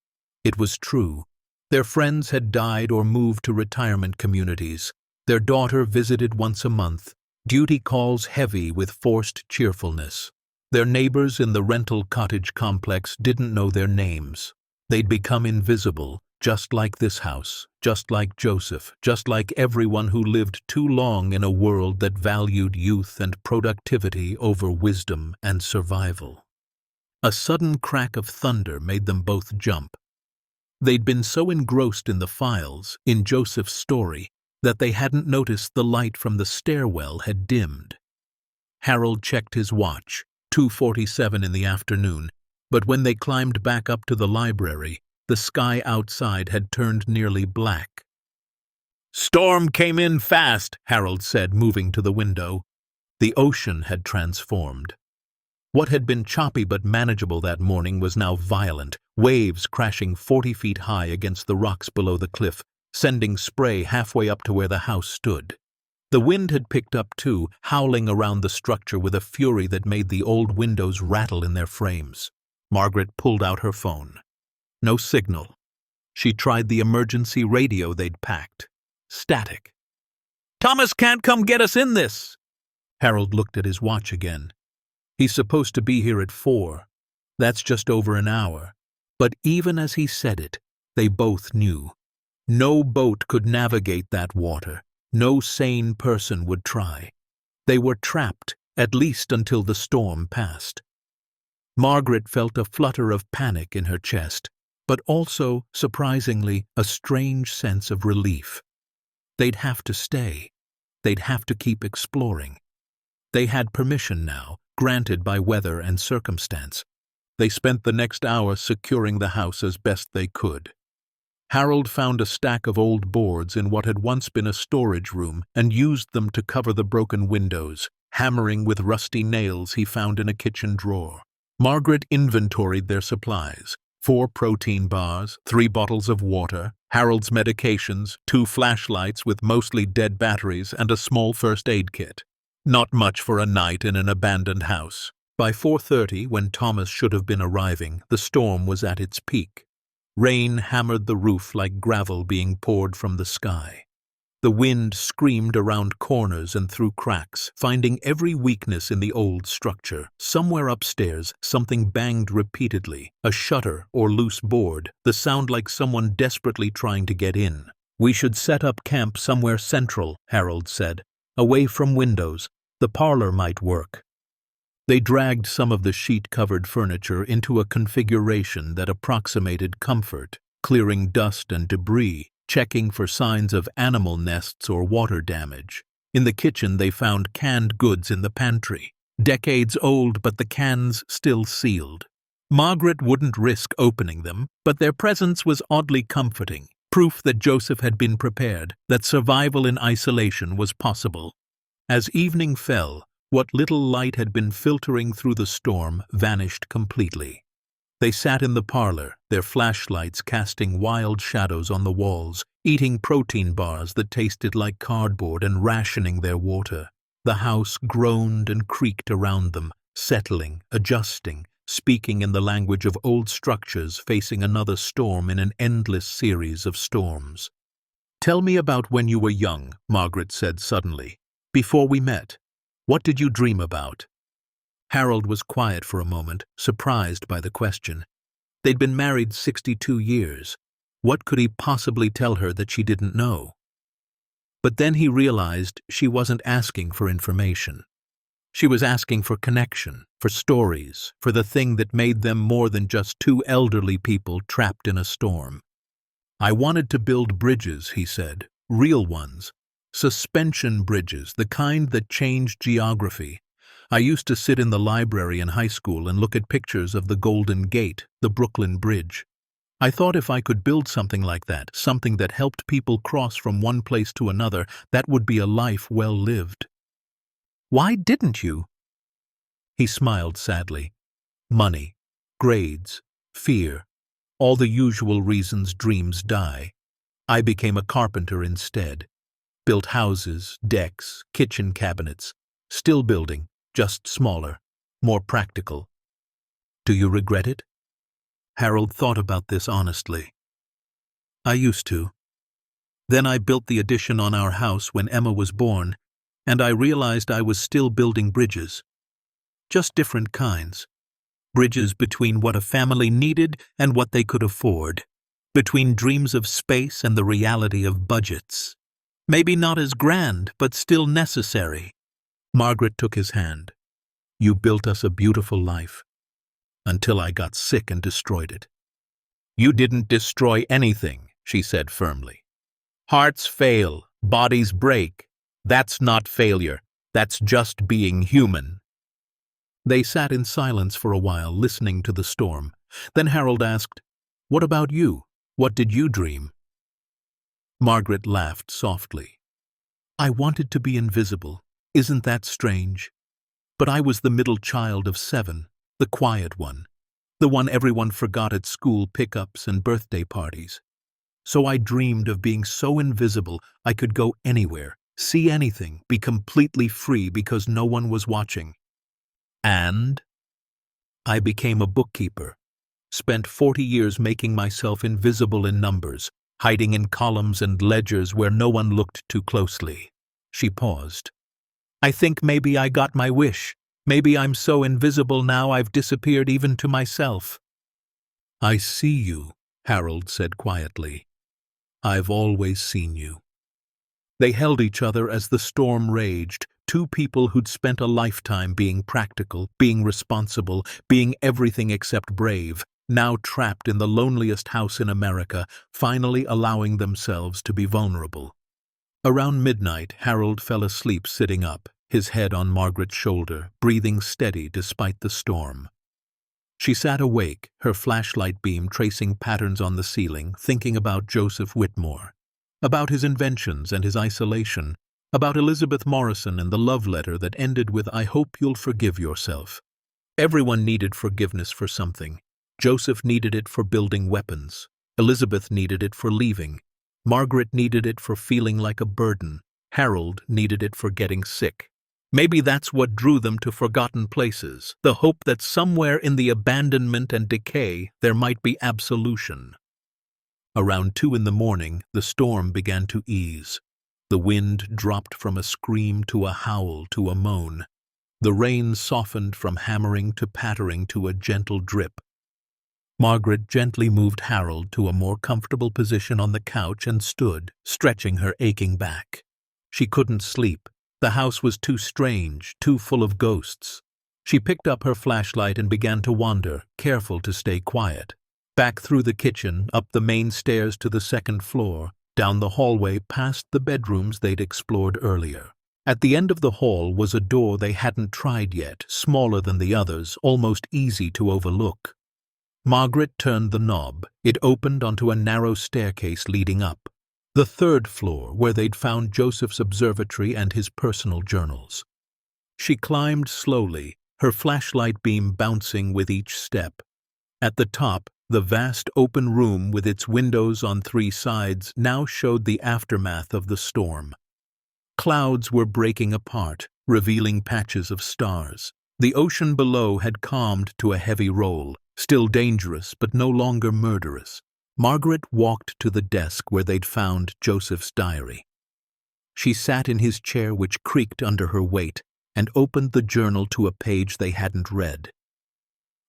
Speaker 1: It was true. Their friends had died or moved to retirement communities. Their daughter visited once a month, duty calls heavy with forced cheerfulness. Their neighbors in the rental cottage complex didn't know their names. They'd become invisible, just like this house, just like Joseph, just like everyone who lived too long in a world that valued youth and productivity over wisdom and survival. A sudden crack of thunder made them both jump. They'd been so engrossed in the files, in Joseph's story, that they hadn't noticed the light from the stairwell had dimmed. Harold checked his watch, 2:47 in the afternoon, but when they climbed back up to the library, the sky outside had turned nearly black. "Storm came in fast," Harold said, moving to the window. The ocean had transformed. What had been choppy but manageable that morning was now violent, waves crashing 40 feet high against the rocks below the cliff, sending spray halfway up to where the house stood. The wind had picked up too, howling around the structure with a fury that made the old windows rattle in their frames. Margaret pulled out her phone. No signal. She tried the emergency radio they'd packed. Static. "Thomas can't come get us in this!" Harold looked at his watch again. "He's supposed to be here at 4. That's just over an hour." But even as he said it, they both knew. No boat could navigate that water. No sane person would try. They were trapped, at least until the storm passed. Margaret felt a flutter of panic in her chest, but also, surprisingly, a strange sense of relief. They'd have to stay. They'd have to keep exploring. They had permission now, granted by weather and circumstance. They spent the next hour securing the house as best they could. Harold found a stack of old boards in what had once been a storage room and used them to cover the broken windows, hammering with rusty nails he found in a kitchen drawer. Margaret inventoried their supplies: 4 protein bars, 3 bottles of water, Harold's medications, 2 flashlights with mostly dead batteries, and a small first aid kit. Not much for a night in an abandoned house. By 4:30, when Thomas should have been arriving, the storm was at its peak. Rain hammered the roof like gravel being poured from the sky. The wind screamed around corners and through cracks, finding every weakness in the old structure. Somewhere upstairs, something banged repeatedly, a shutter or loose board, the sound like someone desperately trying to get in. "We should set up camp somewhere central," Harold said, "away from windows. The parlor might work." They dragged some of the sheet-covered furniture into a configuration that approximated comfort, clearing dust and debris, checking for signs of animal nests or water damage. In the kitchen they found canned goods in the pantry, decades old but the cans still sealed. Margaret wouldn't risk opening them, but their presence was oddly comforting, proof that Joseph had been prepared, that survival in isolation was possible. As evening fell, what little light had been filtering through the storm vanished completely. They sat in the parlor, their flashlights casting wild shadows on the walls, eating protein bars that tasted like cardboard and rationing their water. The house groaned and creaked around them, settling, adjusting, speaking in the language of old structures facing another storm in an endless series of storms. "Tell me about when you were young," Margaret said suddenly. "Before we met. What did you dream about?" Harold was quiet for a moment, surprised by the question. They'd been married 62 years. What could he possibly tell her that she didn't know? But then he realized she wasn't asking for information. She was asking for connection, for stories, for the thing that made them more than just 2 elderly people trapped in a storm. "I wanted to build bridges," he said, "real ones. Suspension bridges, the kind that changed geography. I used to sit in the library in high school and look at pictures of the Golden Gate, the Brooklyn Bridge. I thought if I could build something like that, something that helped people cross from one place to another, that would be a life well lived." "Why didn't you?" He smiled sadly. "Money, grades, fear, all the usual reasons dreams die. I became a carpenter instead. Built houses, decks, kitchen cabinets. Still building, just smaller, more practical. Do you regret it?" Harold thought about this honestly. "I used to. Then I built the addition on our house when Emma was born, and I realized I was still building bridges. Just different kinds. bridges between what a family needed and what they could afford, between dreams of space and the reality of budgets. Maybe not as grand, but still necessary. Margaret took his hand. You built us a beautiful life, until I got sick and destroyed it. You didn't destroy anything, she said firmly. Hearts fail, bodies break. That's not failure. That's just being human. They sat in silence for a while, listening to the storm. Then Harold asked, What about you? What did you dream? Margaret laughed softly. I wanted to be invisible. Isn't that strange? But I was the middle child of 7, the quiet one, the one everyone forgot at school pickups and birthday parties. So I dreamed of being so invisible I could go anywhere, see anything, be completely free because no one was watching. And I became a bookkeeper, spent 40 years making myself invisible in numbers, hiding in columns and ledgers where no one looked too closely. She paused. I think maybe I got my wish. Maybe I'm so invisible now I've disappeared even to myself. I see you, Harold said quietly. I've always seen you. They held each other as the storm raged, two people who'd spent a lifetime being practical, being responsible, being everything except brave, now trapped in the loneliest house in America, finally allowing themselves to be vulnerable. Around midnight, Harold fell asleep sitting up, his head on Margaret's shoulder, breathing steady despite the storm. She sat awake, her flashlight beam tracing patterns on the ceiling, thinking about Joseph Whitmore, about his inventions and his isolation, about Elizabeth Morrison and the love letter that ended with I hope you'll forgive yourself. Everyone needed forgiveness for something. Joseph needed it for building weapons. Elizabeth needed it for leaving. Margaret needed it for feeling like a burden. Harold needed it for getting sick. Maybe that's what drew them to forgotten places, the hope that somewhere in the abandonment and decay there might be absolution. Around 2 a.m, the storm began to ease. The wind dropped from a scream to a howl to a moan. The rain softened from hammering to pattering to a gentle drip. Margaret gently moved Harold to a more comfortable position on the couch and stood, stretching her aching back. She couldn't sleep. The house was too strange, too full of ghosts. She picked up her flashlight and began to wander, careful to stay quiet. Back through the kitchen, up the main stairs to the 2nd floor, down the hallway past the bedrooms they'd explored earlier. At the end of the hall was a door they hadn't tried yet, smaller than the others, almost easy to overlook. Margaret turned the knob. It opened onto a narrow staircase leading up. The 3rd floor, where they'd found Joseph's observatory and his personal journals. She climbed slowly, her flashlight beam bouncing with each step. At the top, the vast open room with its windows on 3 sides now showed the aftermath of the storm. Clouds were breaking apart, revealing patches of stars. The ocean below had calmed to a heavy roll, still dangerous but no longer murderous. Margaret walked to the desk where they'd found Joseph's diary. She sat in his chair, which creaked under her weight, and opened the journal to a page they hadn't read.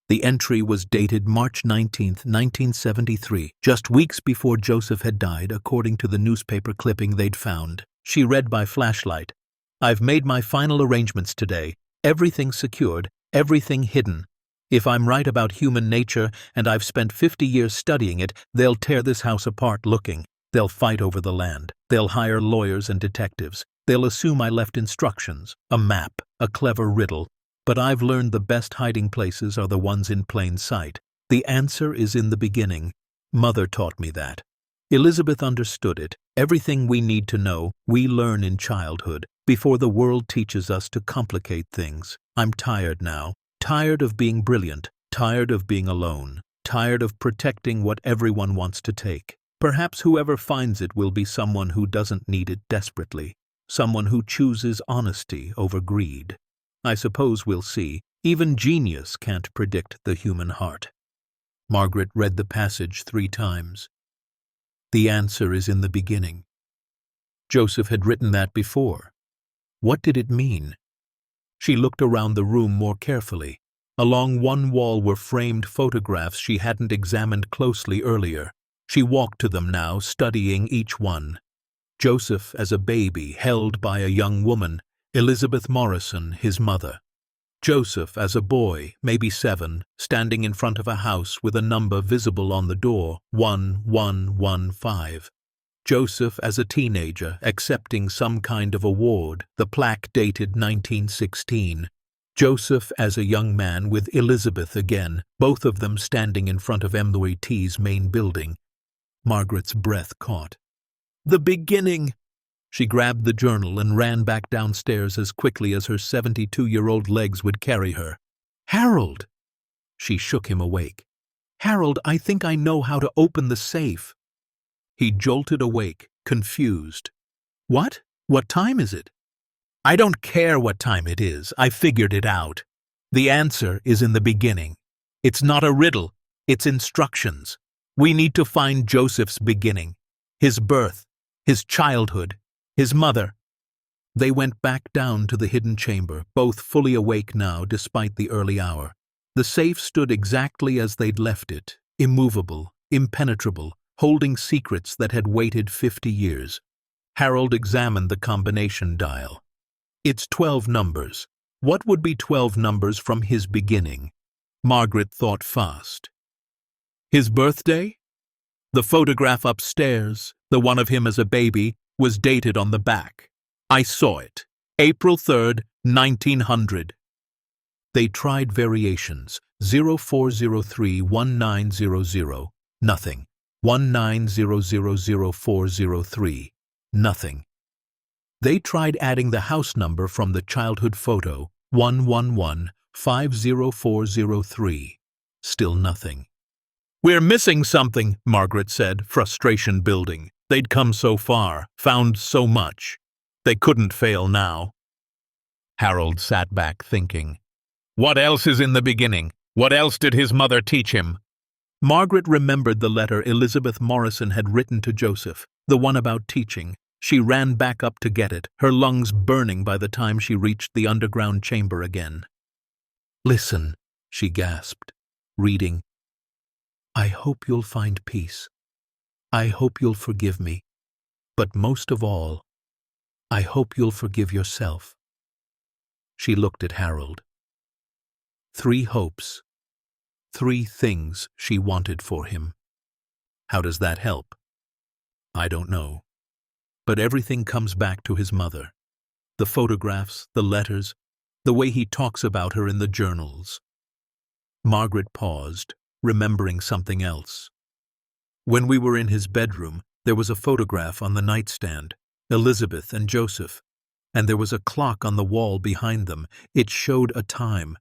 Speaker 1: The entry was dated March 19, 1973, just weeks before Joseph had died, according to the newspaper clipping they'd found. She read by flashlight, I've made my final arrangements today. Everything secured, everything hidden. If I'm right about human nature, and I've spent 50 years studying it, they'll tear this house apart looking. They'll fight over the land. They'll hire lawyers and detectives. They'll assume I left instructions, a map, a clever riddle. But I've learned the best hiding places are the ones in plain sight. The answer is in the beginning. Mother taught me that. Elizabeth understood it. Everything we need to know, we learn in childhood, before the world teaches us to complicate things. I'm tired now. Tired of being brilliant, tired of being alone, tired of protecting what everyone wants to take. Perhaps whoever finds it will be someone who doesn't need it desperately, someone who chooses honesty over greed. I suppose we'll see. Even genius can't predict the human heart. Margaret read the passage 3 times. The answer is in the beginning. Joseph had written that before. What did it mean? She looked around the room more carefully. Along one wall were framed photographs she hadn't examined closely earlier. She walked to them now, studying each one. Joseph as a baby, held by a young woman, Elizabeth Morrison, his mother. Joseph as a boy, maybe 7, standing in front of a house with a number visible on the door, 1115. Joseph as a teenager, accepting some kind of award, the plaque dated 1916. Joseph as a young man with Elizabeth again, both of them standing in front of MWT's main building. Margaret's breath caught. The beginning! She grabbed the journal and ran back downstairs as quickly as her 72-year-old legs would carry her. Harold! She shook him awake. Harold, I think I know how to open the safe. He jolted awake, confused. What? What time is it? I don't care what time it is. I figured it out. The answer is in the beginning. It's not a riddle. It's instructions. We need to find Joseph's beginning. His birth. His childhood. His mother. They went back down to the hidden chamber, both fully awake now despite the early hour. The safe stood exactly as they'd left it, immovable, impenetrable, holding secrets that had waited 50 years. Harold examined the combination dial. It's 12 numbers. What would be 12 numbers from his beginning? Margaret thought fast. His birthday? The photograph upstairs, the one of him as a baby, was dated on the back. I saw it. April 3rd, 1900. They tried variations. 0403-1900. Nothing. 19000403. Nothing. They tried adding the house number from the childhood photo, 111-50403. Still nothing. We're missing something, Margaret said, frustration building. They'd come so far, found so much. They couldn't fail now. Harold sat back thinking. What else is in the beginning? What else did his mother teach him? Margaret remembered the letter Elizabeth Morrison had written to Joseph, the one about teaching. She ran back up to get it, her lungs burning by the time she reached the underground chamber again. Listen, she gasped, reading. I hope you'll find peace. I hope you'll forgive me. But most of all, I hope you'll forgive yourself. She looked at Harold. 3 hopes. 3 things she wanted for him. How does that help? I don't know. But everything comes back to his mother. The photographs, the letters, the way he talks about her in the journals. Margaret paused, remembering something else. When we were in his bedroom, there was a photograph on the nightstand, Elizabeth and Joseph, and there was a clock on the wall behind them. It showed a time.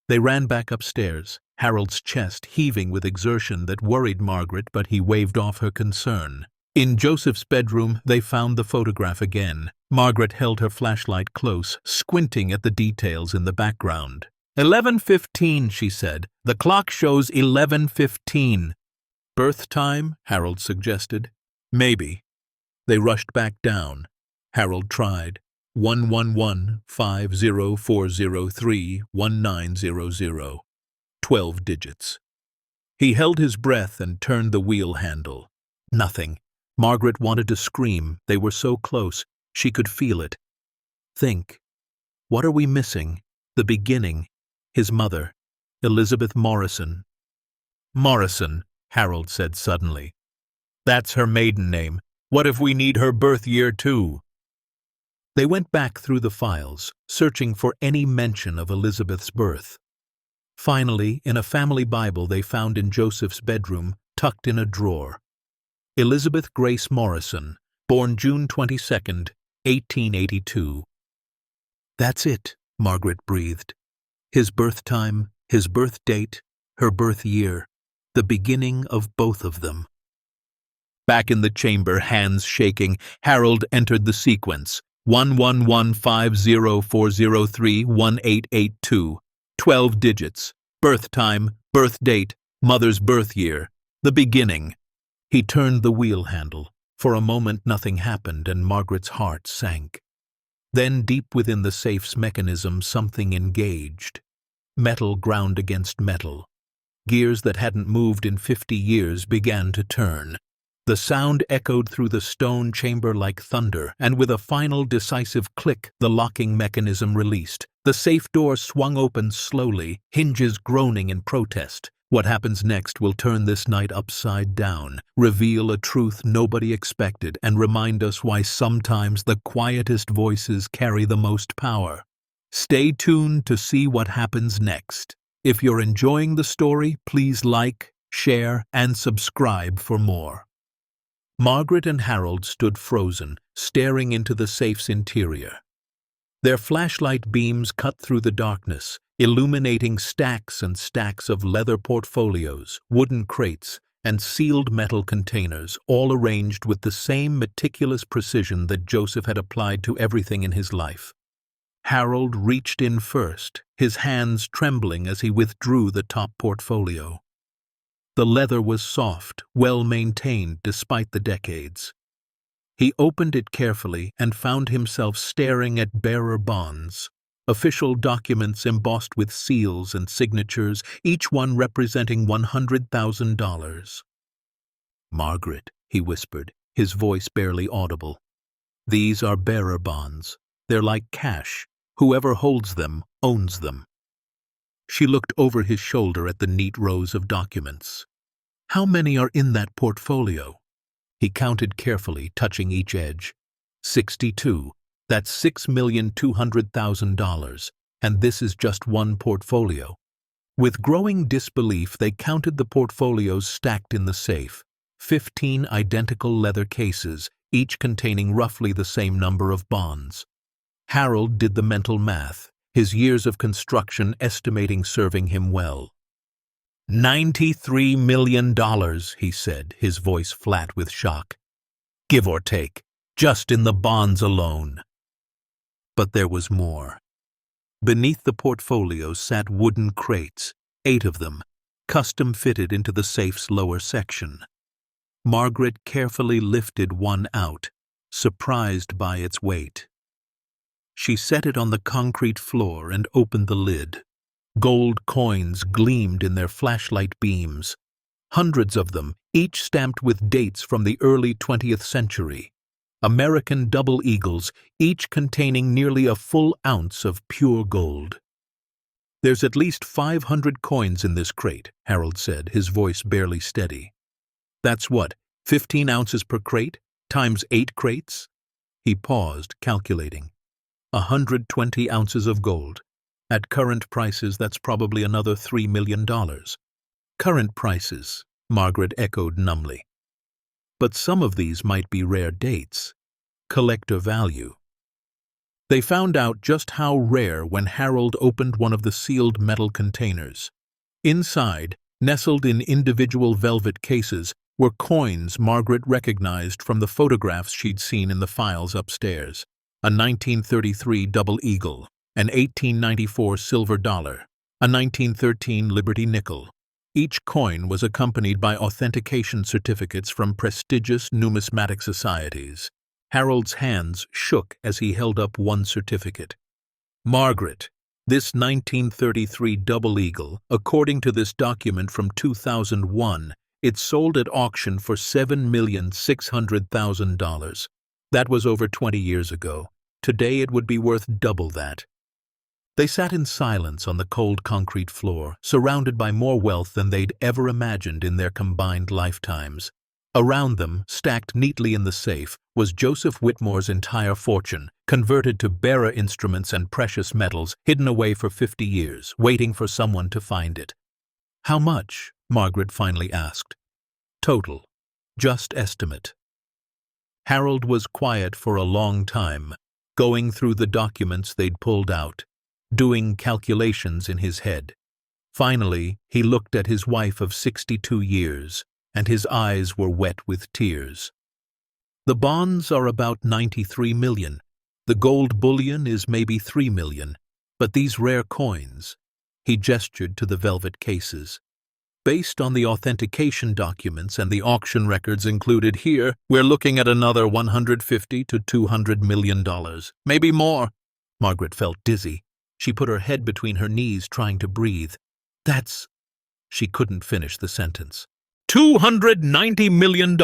Speaker 1: They ran back upstairs, Harold's chest heaving with exertion that worried Margaret, but he waved off her concern. In Joseph's bedroom, they found the photograph again. Margaret held her flashlight close, squinting at the details in the background. 11:15, she said. The clock shows 11:15. Birth time, Harold suggested. Maybe. They rushed back down. Harold tried. 111-50403-1900. 12 digits. He held his breath and turned the wheel handle. Nothing. Margaret wanted to scream. They were so close. She could feel it. Think. What are we missing? The beginning. His mother. Elizabeth Morrison. Morrison, Harold said suddenly. That's her maiden name. What if we need her birth year too? They went back through the files, searching for any mention of Elizabeth's birth. Finally, in a family Bible they found in Joseph's bedroom, tucked in a drawer. Elizabeth Grace Morrison, born June 22nd, 1882. That's it, Margaret breathed. His birth time, his birth date, her birth year, the beginning of both of them. Back in the chamber, hands shaking, Harold entered the sequence. 111-50403-1882. 12 digits. Birth time, birth date, mother's birth year, the beginning. He turned the wheel handle. For a moment nothing happened and Margaret's heart sank. Then deep within the safe's mechanism something engaged. metal ground against metal. Gears that hadn't moved in 50 years began to turn. The sound echoed through the stone chamber like thunder, and with a final decisive click, the locking mechanism released. The safe door swung open slowly, hinges groaning in protest. What happens next will turn this night upside down, reveal a truth nobody expected, and remind us why sometimes the quietest voices carry the most power. Stay tuned to see what happens next. If you're enjoying the story, please like, share, and subscribe for more. Margaret and Harold stood frozen, staring into the safe's interior. Their flashlight beams cut through the darkness, illuminating stacks and stacks of leather portfolios, wooden crates, and sealed metal containers, all arranged with the same meticulous precision that Joseph had applied to everything in his life. Harold reached in first, his hands trembling as he withdrew the top portfolio. The leather was soft, well-maintained despite the decades. He opened it carefully and found himself staring at bearer bonds, official documents embossed with seals and signatures, each one representing $100,000. "Margaret," he whispered, his voice barely audible. "These are bearer bonds. They're like cash. Whoever holds them owns them." She looked over his shoulder at the neat rows of documents. "How many are in that portfolio?" He counted carefully, touching each edge. 62. That's $6,200,000, and this is just one portfolio. With growing disbelief, they counted the portfolios stacked in the safe. 15 identical leather cases, each containing roughly the same number of bonds. Harold did the mental math, his years of construction estimating serving him well. $93 million, he said, his voice flat with shock. Give or take, just in the bonds alone. But there was more. Beneath the portfolios sat wooden crates, 8 of them, custom fitted into the safe's lower section. Margaret carefully lifted one out, surprised by its weight. She set it on the concrete floor and opened the lid. Gold coins gleamed in their flashlight beams. Hundreds of them, each stamped with dates from the early 20th century. American double eagles, each containing nearly a full ounce of pure gold. "There's at least 500 coins in this crate," Harold said, his voice barely steady. "That's what, 15 ounces per crate, times 8 crates?" He paused, calculating. 120 ounces of gold. At current prices, that's probably another $3 million. Current prices, Margaret echoed numbly. But some of these might be rare dates. Collector value. They found out just how rare when Harold opened one of the sealed metal containers. Inside, nestled in individual velvet cases, were coins Margaret recognized from the photographs she'd seen in the files upstairs. A 1933 double eagle, an 1894 silver dollar, a 1913 Liberty nickel. Each coin was accompanied by authentication certificates from prestigious numismatic societies. Harold's hands shook as he held up one certificate. "Margaret, this 1933 double eagle, according to this document from 2001, it sold at auction for $7,600,000. That was over 20 years ago. Today it would be worth double that." They sat in silence on the cold concrete floor, surrounded by more wealth than they'd ever imagined in their combined lifetimes. Around them, stacked neatly in the safe, was Joseph Whitmore's entire fortune, converted to bearer instruments and precious metals, hidden away for 50 years, waiting for someone to find it. "How much?" Margaret finally asked. "Total. Just estimate." Harold was quiet for a long time, going through the documents they'd pulled out, doing calculations in his head. Finally, he looked at his wife of 62 years, and his eyes were wet with tears. "The bonds are about $93 million. The gold bullion is maybe $3 million. But these rare coins," he gestured to the velvet cases. "Based on the authentication documents and the auction records included here, we're looking at another $150 to $200 million. Maybe more." Margaret felt dizzy. She put her head between her knees, trying to breathe. That's... She couldn't finish the sentence. $290 million,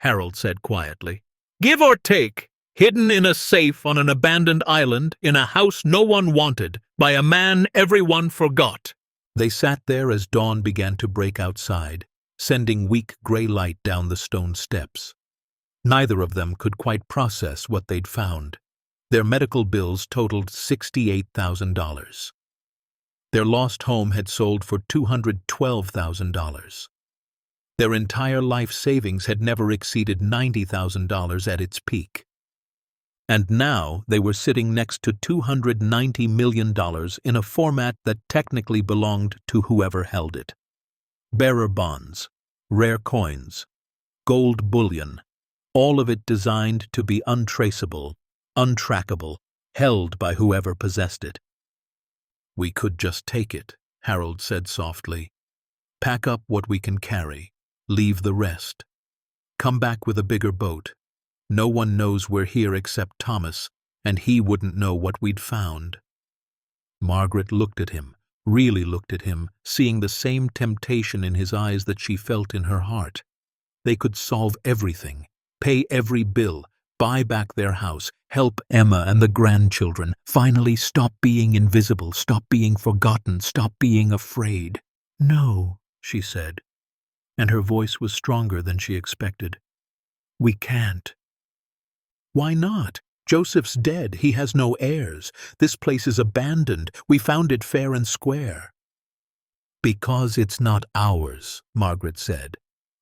Speaker 1: Harold said quietly. Give or take, hidden in a safe on an abandoned island in a house no one wanted, by a man everyone forgot. They sat there as dawn began to break outside, sending weak gray light down the stone steps. Neither of them could quite process what they'd found. Their medical bills totaled $68,000. Their lost home had sold for $212,000. Their entire life savings had never exceeded $90,000 at its peak. And now they were sitting next to $290 million in a format that technically belonged to whoever held it. Bearer bonds, rare coins, gold bullion, all of it designed to be untraceable, untrackable, held by whoever possessed it. We could just take it, Harold said softly. Pack up what we can carry, leave the rest. Come back with a bigger boat. No one knows we're here except Thomas, and he wouldn't know what we'd found. Margaret looked at him, really looked at him, seeing the same temptation in his eyes that she felt in her heart. They could solve everything, pay every bill, buy back their house, help Emma and the grandchildren, finally stop being invisible, stop being forgotten, stop being afraid. No, she said, and her voice was stronger than she expected. We can't. Why not? Joseph's dead. He has no heirs. This place is abandoned. We found it fair and square. Because it's not ours, Margaret said.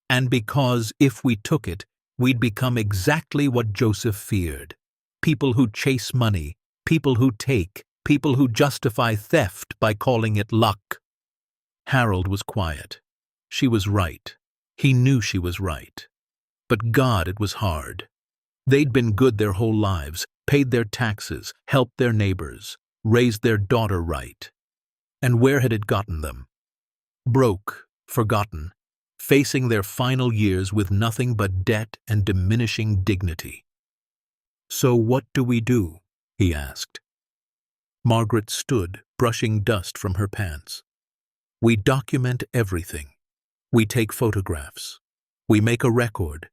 Speaker 1: And because if we took it, we'd become exactly what Joseph feared. People who chase money, people who take, people who justify theft by calling it luck. Harold was quiet. She was right. He knew she was right. But God, it was hard. They'd been good their whole lives, paid their taxes, helped their neighbors, raised their daughter right. And where had it gotten them? Broke, forgotten, facing their final years with nothing but debt and diminishing dignity. So what do we do? He asked. Margaret stood, brushing dust from her pants. We document everything. We take photographs. We make a record.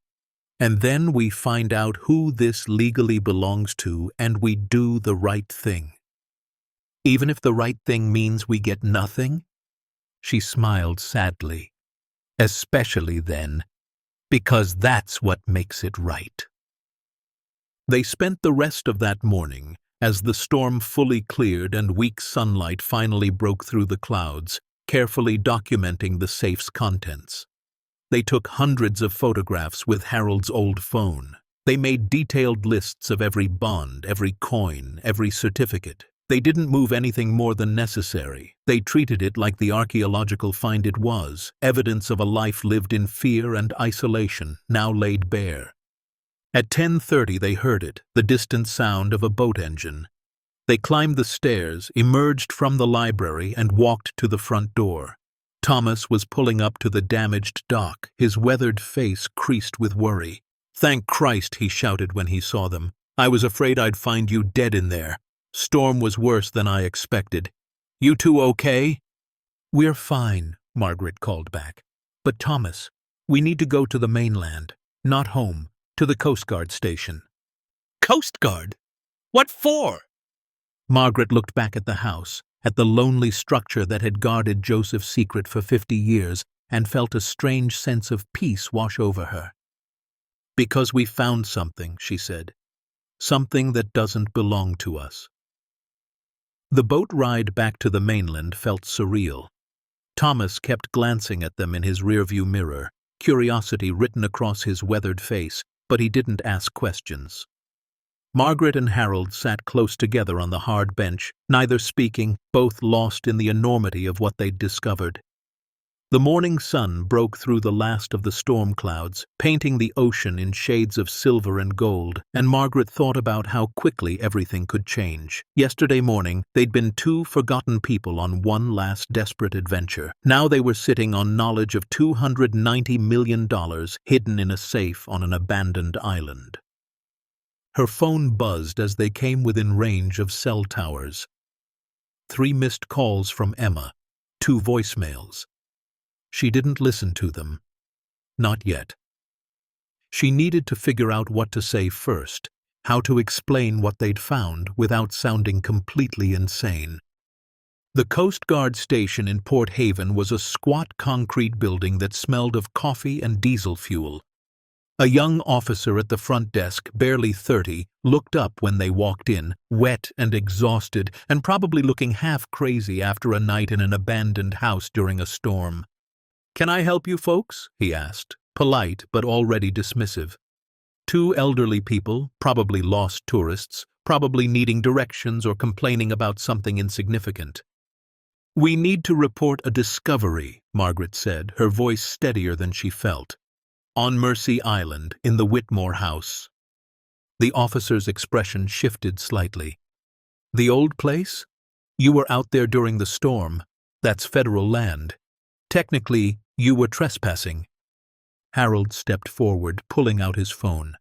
Speaker 1: And then we find out who this legally belongs to, and we do the right thing. Even if the right thing means we get nothing? She smiled sadly. Especially then, because that's what makes it right. They spent the rest of that morning, as the storm fully cleared and weak sunlight finally broke through the clouds, carefully documenting the safe's contents. They took hundreds of photographs with Harold's old phone. They made detailed lists of every bond, every coin, every certificate. They didn't move anything more than necessary. They treated it like the archaeological find it was, evidence of a life lived in fear and isolation, now laid bare. At 10:30 they heard it, the distant sound of a boat engine. They climbed the stairs, emerged from the library, and walked to the front door. Thomas was pulling up to the damaged dock, his weathered face creased with worry. "Thank Christ," he shouted when he saw them. "I was afraid I'd find you dead in there. Storm was worse than I expected. You two okay?" "We're fine," Margaret called back. "But Thomas, we need to go to the mainland, not home, to the Coast Guard station." "Coast Guard? What for?" Margaret looked back at the house, at the lonely structure that had guarded Joseph's secret for 50 years, and felt a strange sense of peace wash over her. "Because we found something," she said. "Something that doesn't belong to us." The boat ride back to the mainland felt surreal. Thomas kept glancing at them in his rearview mirror, curiosity written across his weathered face, but he didn't ask questions. Margaret and Harold sat close together on the hard bench, neither speaking, both lost in the enormity of what they'd discovered. The morning sun broke through the last of the storm clouds, painting the ocean in shades of silver and gold, and Margaret thought about how quickly everything could change. Yesterday morning, they'd been two forgotten people on one last desperate adventure. Now they were sitting on knowledge of $290 million hidden in a safe on an abandoned island. Her phone buzzed as they came within range of cell towers. 3 missed calls from Emma, 2 voicemails. She didn't listen to them. Not yet. She needed to figure out what to say first, how to explain what they'd found without sounding completely insane. The Coast Guard station in Port Haven was a squat concrete building that smelled of coffee and diesel fuel. A young officer at the front desk, barely 30, looked up when they walked in, wet and exhausted, and probably looking half crazy after a night in an abandoned house during a storm. "Can I help you folks?" he asked, polite but already dismissive. 2 elderly people, probably lost tourists, probably needing directions or complaining about something insignificant. "We need to report a discovery," Margaret said, her voice steadier than she felt. "On Mercy Island, in the Whitmore house." The officer's expression shifted slightly. "The old place? You were out there during the storm. That's federal land. Technically, you were trespassing." Harold stepped forward, pulling out his phone.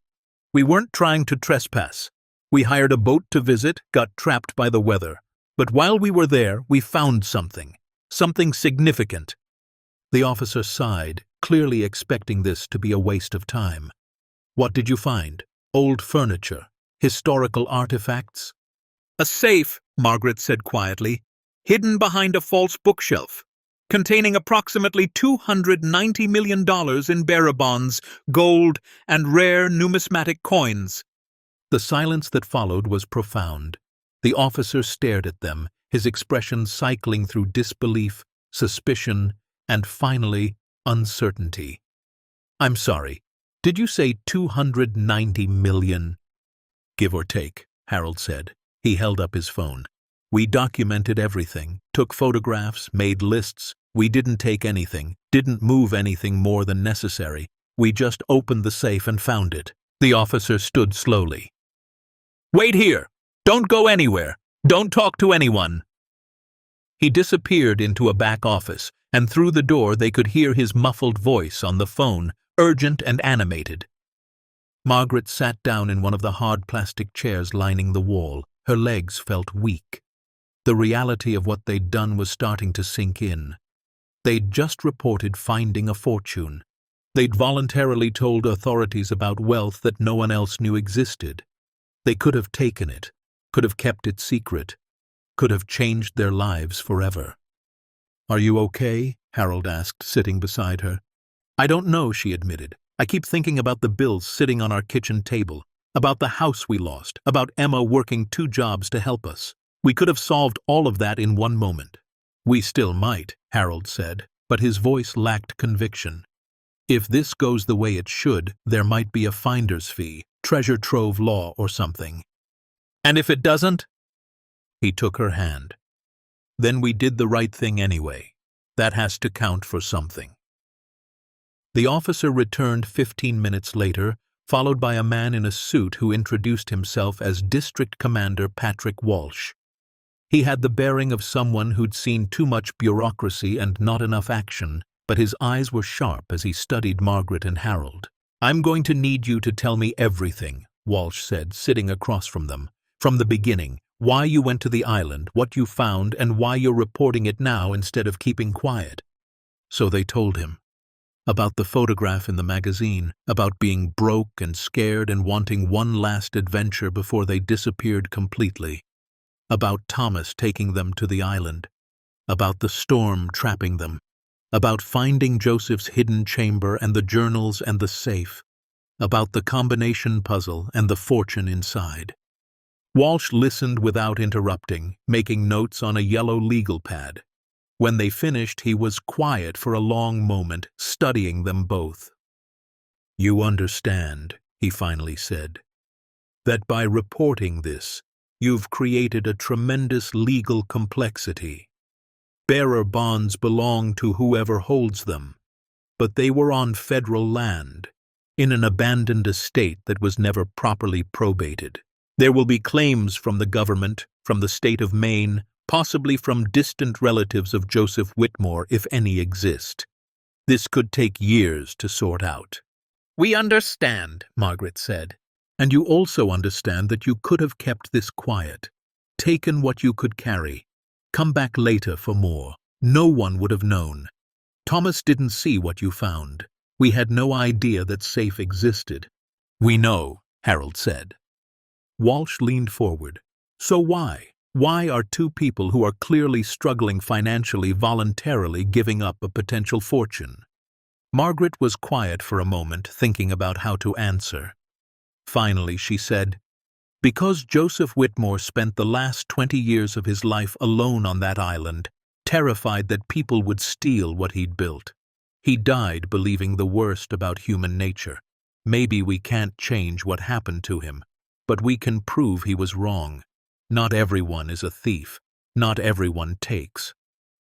Speaker 1: "We weren't trying to trespass. We hired a boat to visit, got trapped by the weather. But while we were there, we found something significant." The officer sighed, clearly expecting this to be a waste of time. "What did you find? Old furniture? Historical artifacts?" "A safe," Margaret said quietly, "hidden behind a false bookshelf, containing approximately $290 million in bearer bonds, gold, and rare numismatic coins." The silence that followed was profound. The officer stared at them, his expression cycling through disbelief, suspicion, and finally, uncertainty. "I'm sorry, did you say 290 million? "Give or take," Harold said. He held up his phone. "We documented everything, took photographs, made lists. We didn't take anything, didn't move anything more than necessary. We just opened the safe and found it." The officer stood slowly. "Wait here! Don't go anywhere! Don't talk to anyone!" He disappeared into a back office, and through the door they could hear his muffled voice on the phone, urgent and animated. Margaret sat down in one of the hard plastic chairs lining the wall. Her legs felt weak. The reality of what they'd done was starting to sink in. They'd just reported finding a fortune. They'd voluntarily told authorities about wealth that no one else knew existed. They could have taken it, could have kept it secret, could have changed their lives forever. "Are you okay?" Harold asked, sitting beside her. "I don't know," she admitted. "I keep thinking about the bills sitting on our kitchen table, about the house we lost, about Emma working 2 jobs to help us. We could have solved all of that in one moment." "We still might," Harold said, but his voice lacked conviction. "If this goes the way it should, there might be a finder's fee, treasure trove law or something." "And if it doesn't?" He took her hand. "Then we did the right thing anyway. That has to count for something." The officer returned 15 minutes later, followed by a man in a suit who introduced himself as District Commander Patrick Walsh. He had the bearing of someone who'd seen too much bureaucracy and not enough action, but his eyes were sharp as he studied Margaret and Harold. "I'm going to need you to tell me everything," Walsh said, sitting across from them. "From the beginning, why you went to the island, what you found, and why you're reporting it now instead of keeping quiet." So they told him. About the photograph in the magazine, about being broke and scared and wanting one last adventure before they disappeared completely. About Thomas taking them to the island. About the storm trapping them. About finding Joseph's hidden chamber and the journals and the safe. About the combination puzzle and the fortune inside. Walsh listened without interrupting, making notes on a yellow legal pad. When they finished, he was quiet for a long moment, studying them both. "You understand," he finally said, "that by reporting this, you've created a tremendous legal complexity. Bearer bonds belong to whoever holds them, but they were on federal land, in an abandoned estate that was never properly probated. There will be claims from the government, from the state of Maine, possibly from distant relatives of Joseph Whitmore, if any exist. This could take years to sort out." "We understand," Margaret said. "And you also understand that you could have kept this quiet, taken what you could carry, Come back later for more. No one would have known. Thomas didn't see what you found. We had no idea that safe existed. We know, Harold said. Walsh leaned forward. So why? Why are two people who are clearly struggling financially voluntarily giving up a potential fortune? Margaret was quiet for a moment, thinking about how to answer. Finally, she said, because Joseph Whitmore spent the last 20 years of his life alone on that island, terrified that people would steal what he'd built. He died believing the worst about human nature. Maybe we can't change what happened to him, but we can prove he was wrong. Not everyone is a thief. Not everyone takes.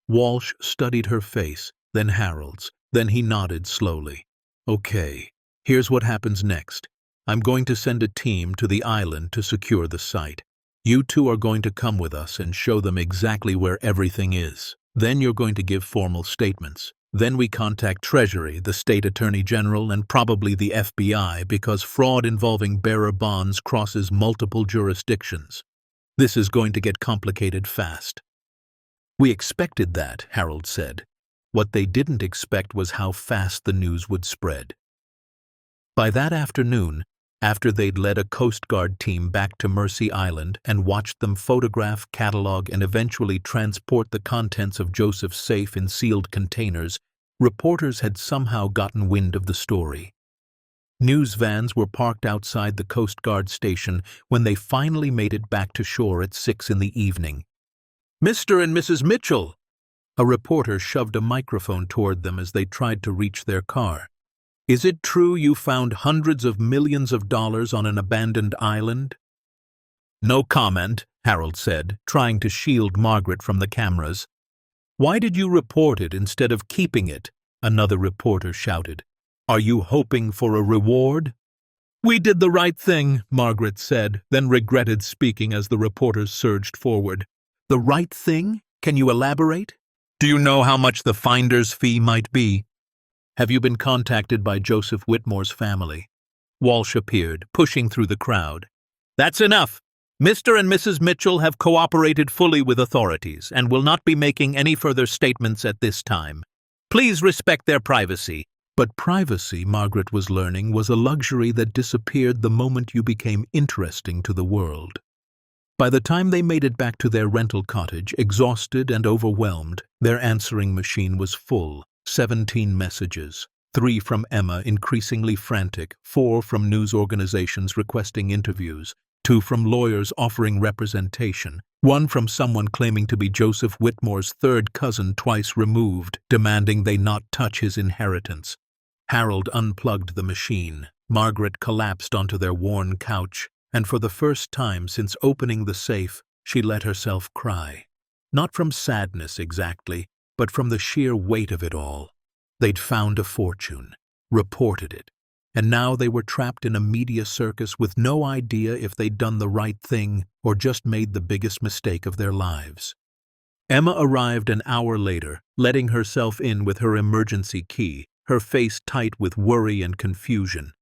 Speaker 1: Walsh studied her face, then Harold's. Then he nodded slowly. Okay, here's what happens next. I'm going to send a team to the island to secure the site. You two are going to come with us and show them exactly where everything is. Then you're going to give formal statements. Then we contact Treasury, the State Attorney General, and probably the FBI because fraud involving bearer bonds crosses multiple jurisdictions. This is going to get complicated fast. We expected that, Harold said. What they didn't expect was how fast the news would spread. By that afternoon, after they'd led a Coast Guard team back to Mercy Island and watched them photograph, catalog, and eventually transport the contents of Joseph's safe in sealed containers, reporters had somehow gotten wind of the story. News vans were parked outside the Coast Guard station when they finally made it back to shore at 6 in the evening. Mr. and Mrs. Mitchell! A reporter shoved a microphone toward them as they tried to reach their car. Is it true you found hundreds of millions of dollars on an abandoned island? No comment, Harold said, trying to shield Margaret from the cameras. Why did you report it instead of keeping it? Another reporter shouted. Are you hoping for a reward? We did the right thing, Margaret said, then regretted speaking as the reporters surged forward. The right thing? Can you elaborate? Do you know how much the finder's fee might be? Have you been contacted by Joseph Whitmore's family? Walsh appeared, pushing through the crowd. That's enough. Mr. and Mrs. Mitchell have cooperated fully with authorities and will not be making any further statements at this time. Please respect their privacy. But privacy, Margaret was learning, was a luxury that disappeared the moment you became interesting to the world. By the time they made it back to their rental cottage, exhausted and overwhelmed, their answering machine was full. 17 messages, 3 from Emma, increasingly frantic, 4 from news organizations requesting interviews, 2 from lawyers offering representation, 1 from someone claiming to be Joseph Whitmore's third cousin twice removed, demanding they not touch his inheritance. Harold unplugged the machine. Margaret collapsed onto their worn couch, and for the first time since opening the safe, she let herself cry. Not from sadness exactly, but from the sheer weight of it all. They'd found a fortune, reported it, and now they were trapped in a media circus with no idea if they'd done the right thing or just made the biggest mistake of their lives. Emma arrived an hour later, letting herself in with her emergency key, her face tight with worry and confusion.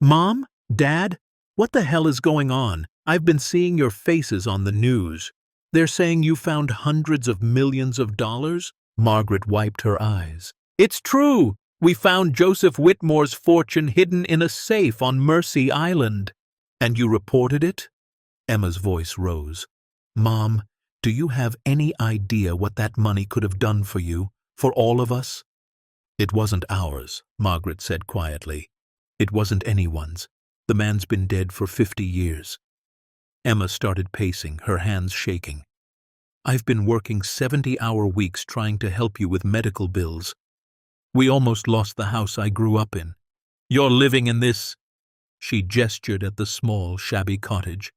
Speaker 1: Mom? Dad? What the hell is going on? I've been seeing your faces on the news. They're saying you found hundreds of millions of dollars? Margaret wiped her eyes. It's true! We found Joseph Whitmore's fortune hidden in a safe on Mercy Island. And you reported it? Emma's voice rose. Mom, do you have any idea what that money could have done for you, for all of us? It wasn't ours, Margaret said quietly. It wasn't anyone's. The man's been dead for 50 years. Emma started pacing, her hands shaking. I've been working 70-hour weeks trying to help you with medical bills. We almost lost the house I grew up in. You're living in this, she gestured at the small, shabby cottage.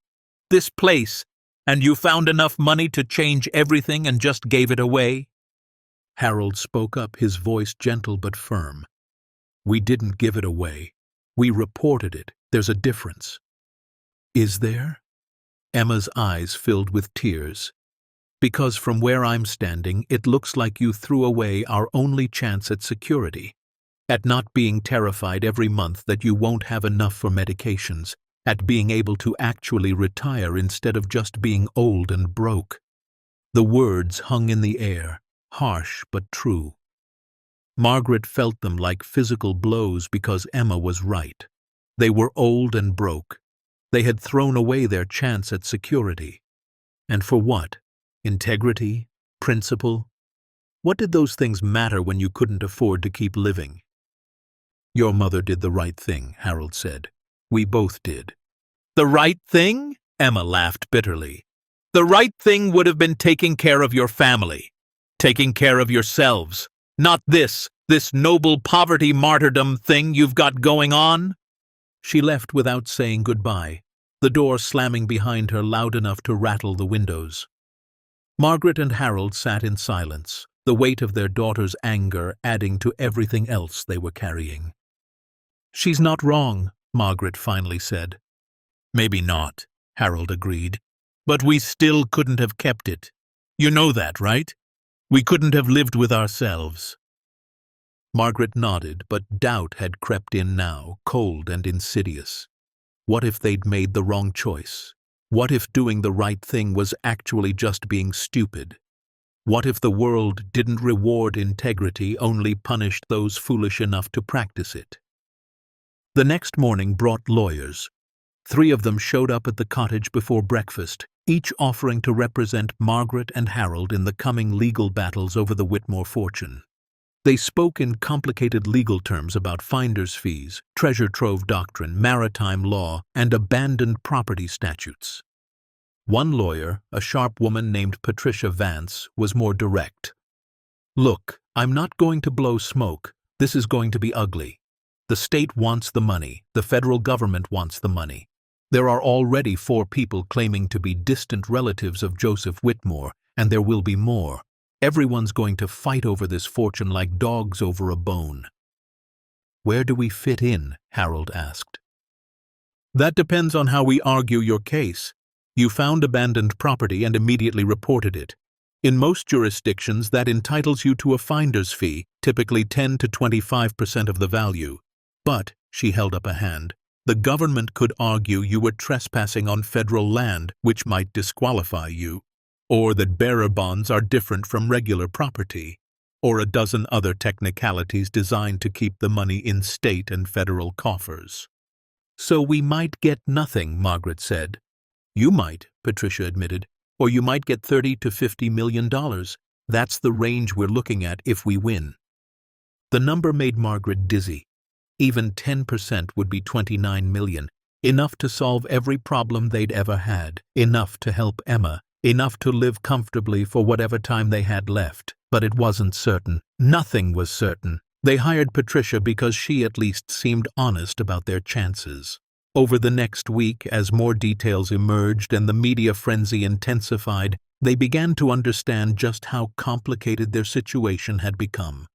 Speaker 1: This place, and you found enough money to change everything and just gave it away? Harold spoke up, his voice gentle but firm. We didn't give it away. We reported it. There's a difference. Is there? Emma's eyes filled with tears. Because from where I'm standing, it looks like you threw away our only chance at security, at not being terrified every month that you won't have enough for medications, at being able to actually retire instead of just being old and broke. The words hung in the air, harsh but true. Margaret felt them like physical blows because Emma was right. They were old and broke. They had thrown away their chance at security. And for what? Integrity? Principle? What did those things matter when you couldn't afford to keep living? Your mother did the right thing, Harold said. We both did. The right thing? Emma laughed bitterly. The right thing would have been taking care of your family, taking care of yourselves, not this noble poverty martyrdom thing you've got going on. She left without saying goodbye, the door slamming behind her loud enough to rattle the windows. Margaret and Harold sat in silence, the weight of their daughter's anger adding to everything else they were carrying. She's not wrong, Margaret finally said. Maybe not, Harold agreed. But we still couldn't have kept it. You know that, right? We couldn't have lived with ourselves. Margaret nodded, but doubt had crept in now, cold and insidious. What if they'd made the wrong choice? What if doing the right thing was actually just being stupid? What if the world didn't reward integrity, only punished those foolish enough to practice it? The next morning brought lawyers. 3 of them showed up at the cottage before breakfast, each offering to represent Margaret and Harold in the coming legal battles over the Whitmore fortune. They spoke in complicated legal terms about finder's fees, treasure trove doctrine, maritime law, and abandoned property statutes. One lawyer, a sharp woman named Patricia Vance, was more direct. Look, I'm not going to blow smoke. This is going to be ugly. The state wants the money. The federal government wants the money. There are already 4 people claiming to be distant relatives of Joseph Whitmore, and there will be more. Everyone's going to fight over this fortune like dogs over a bone. Where do we fit in? Harold asked. That depends on how we argue your case. You found abandoned property and immediately reported it. In most jurisdictions, that entitles you to a finder's fee, typically 10 to 25% of the value. But, she held up a hand, the government could argue you were trespassing on federal land, which might disqualify you, or that bearer bonds are different from regular property, or a dozen other technicalities designed to keep the money in state and federal coffers. So we might get nothing, Margaret said. You might, Patricia admitted, or you might get $30 to $50 million. That's the range we're looking at if we win. The number made Margaret dizzy. Even 10% would be $29 million, enough to solve every problem they'd ever had, enough to help Emma, enough to live comfortably for whatever time they had left. But it wasn't certain. Nothing was certain. They hired Patricia because she at least seemed honest about their chances. Over the next week, as more details emerged and the media frenzy intensified, they began to understand just how complicated their situation had become.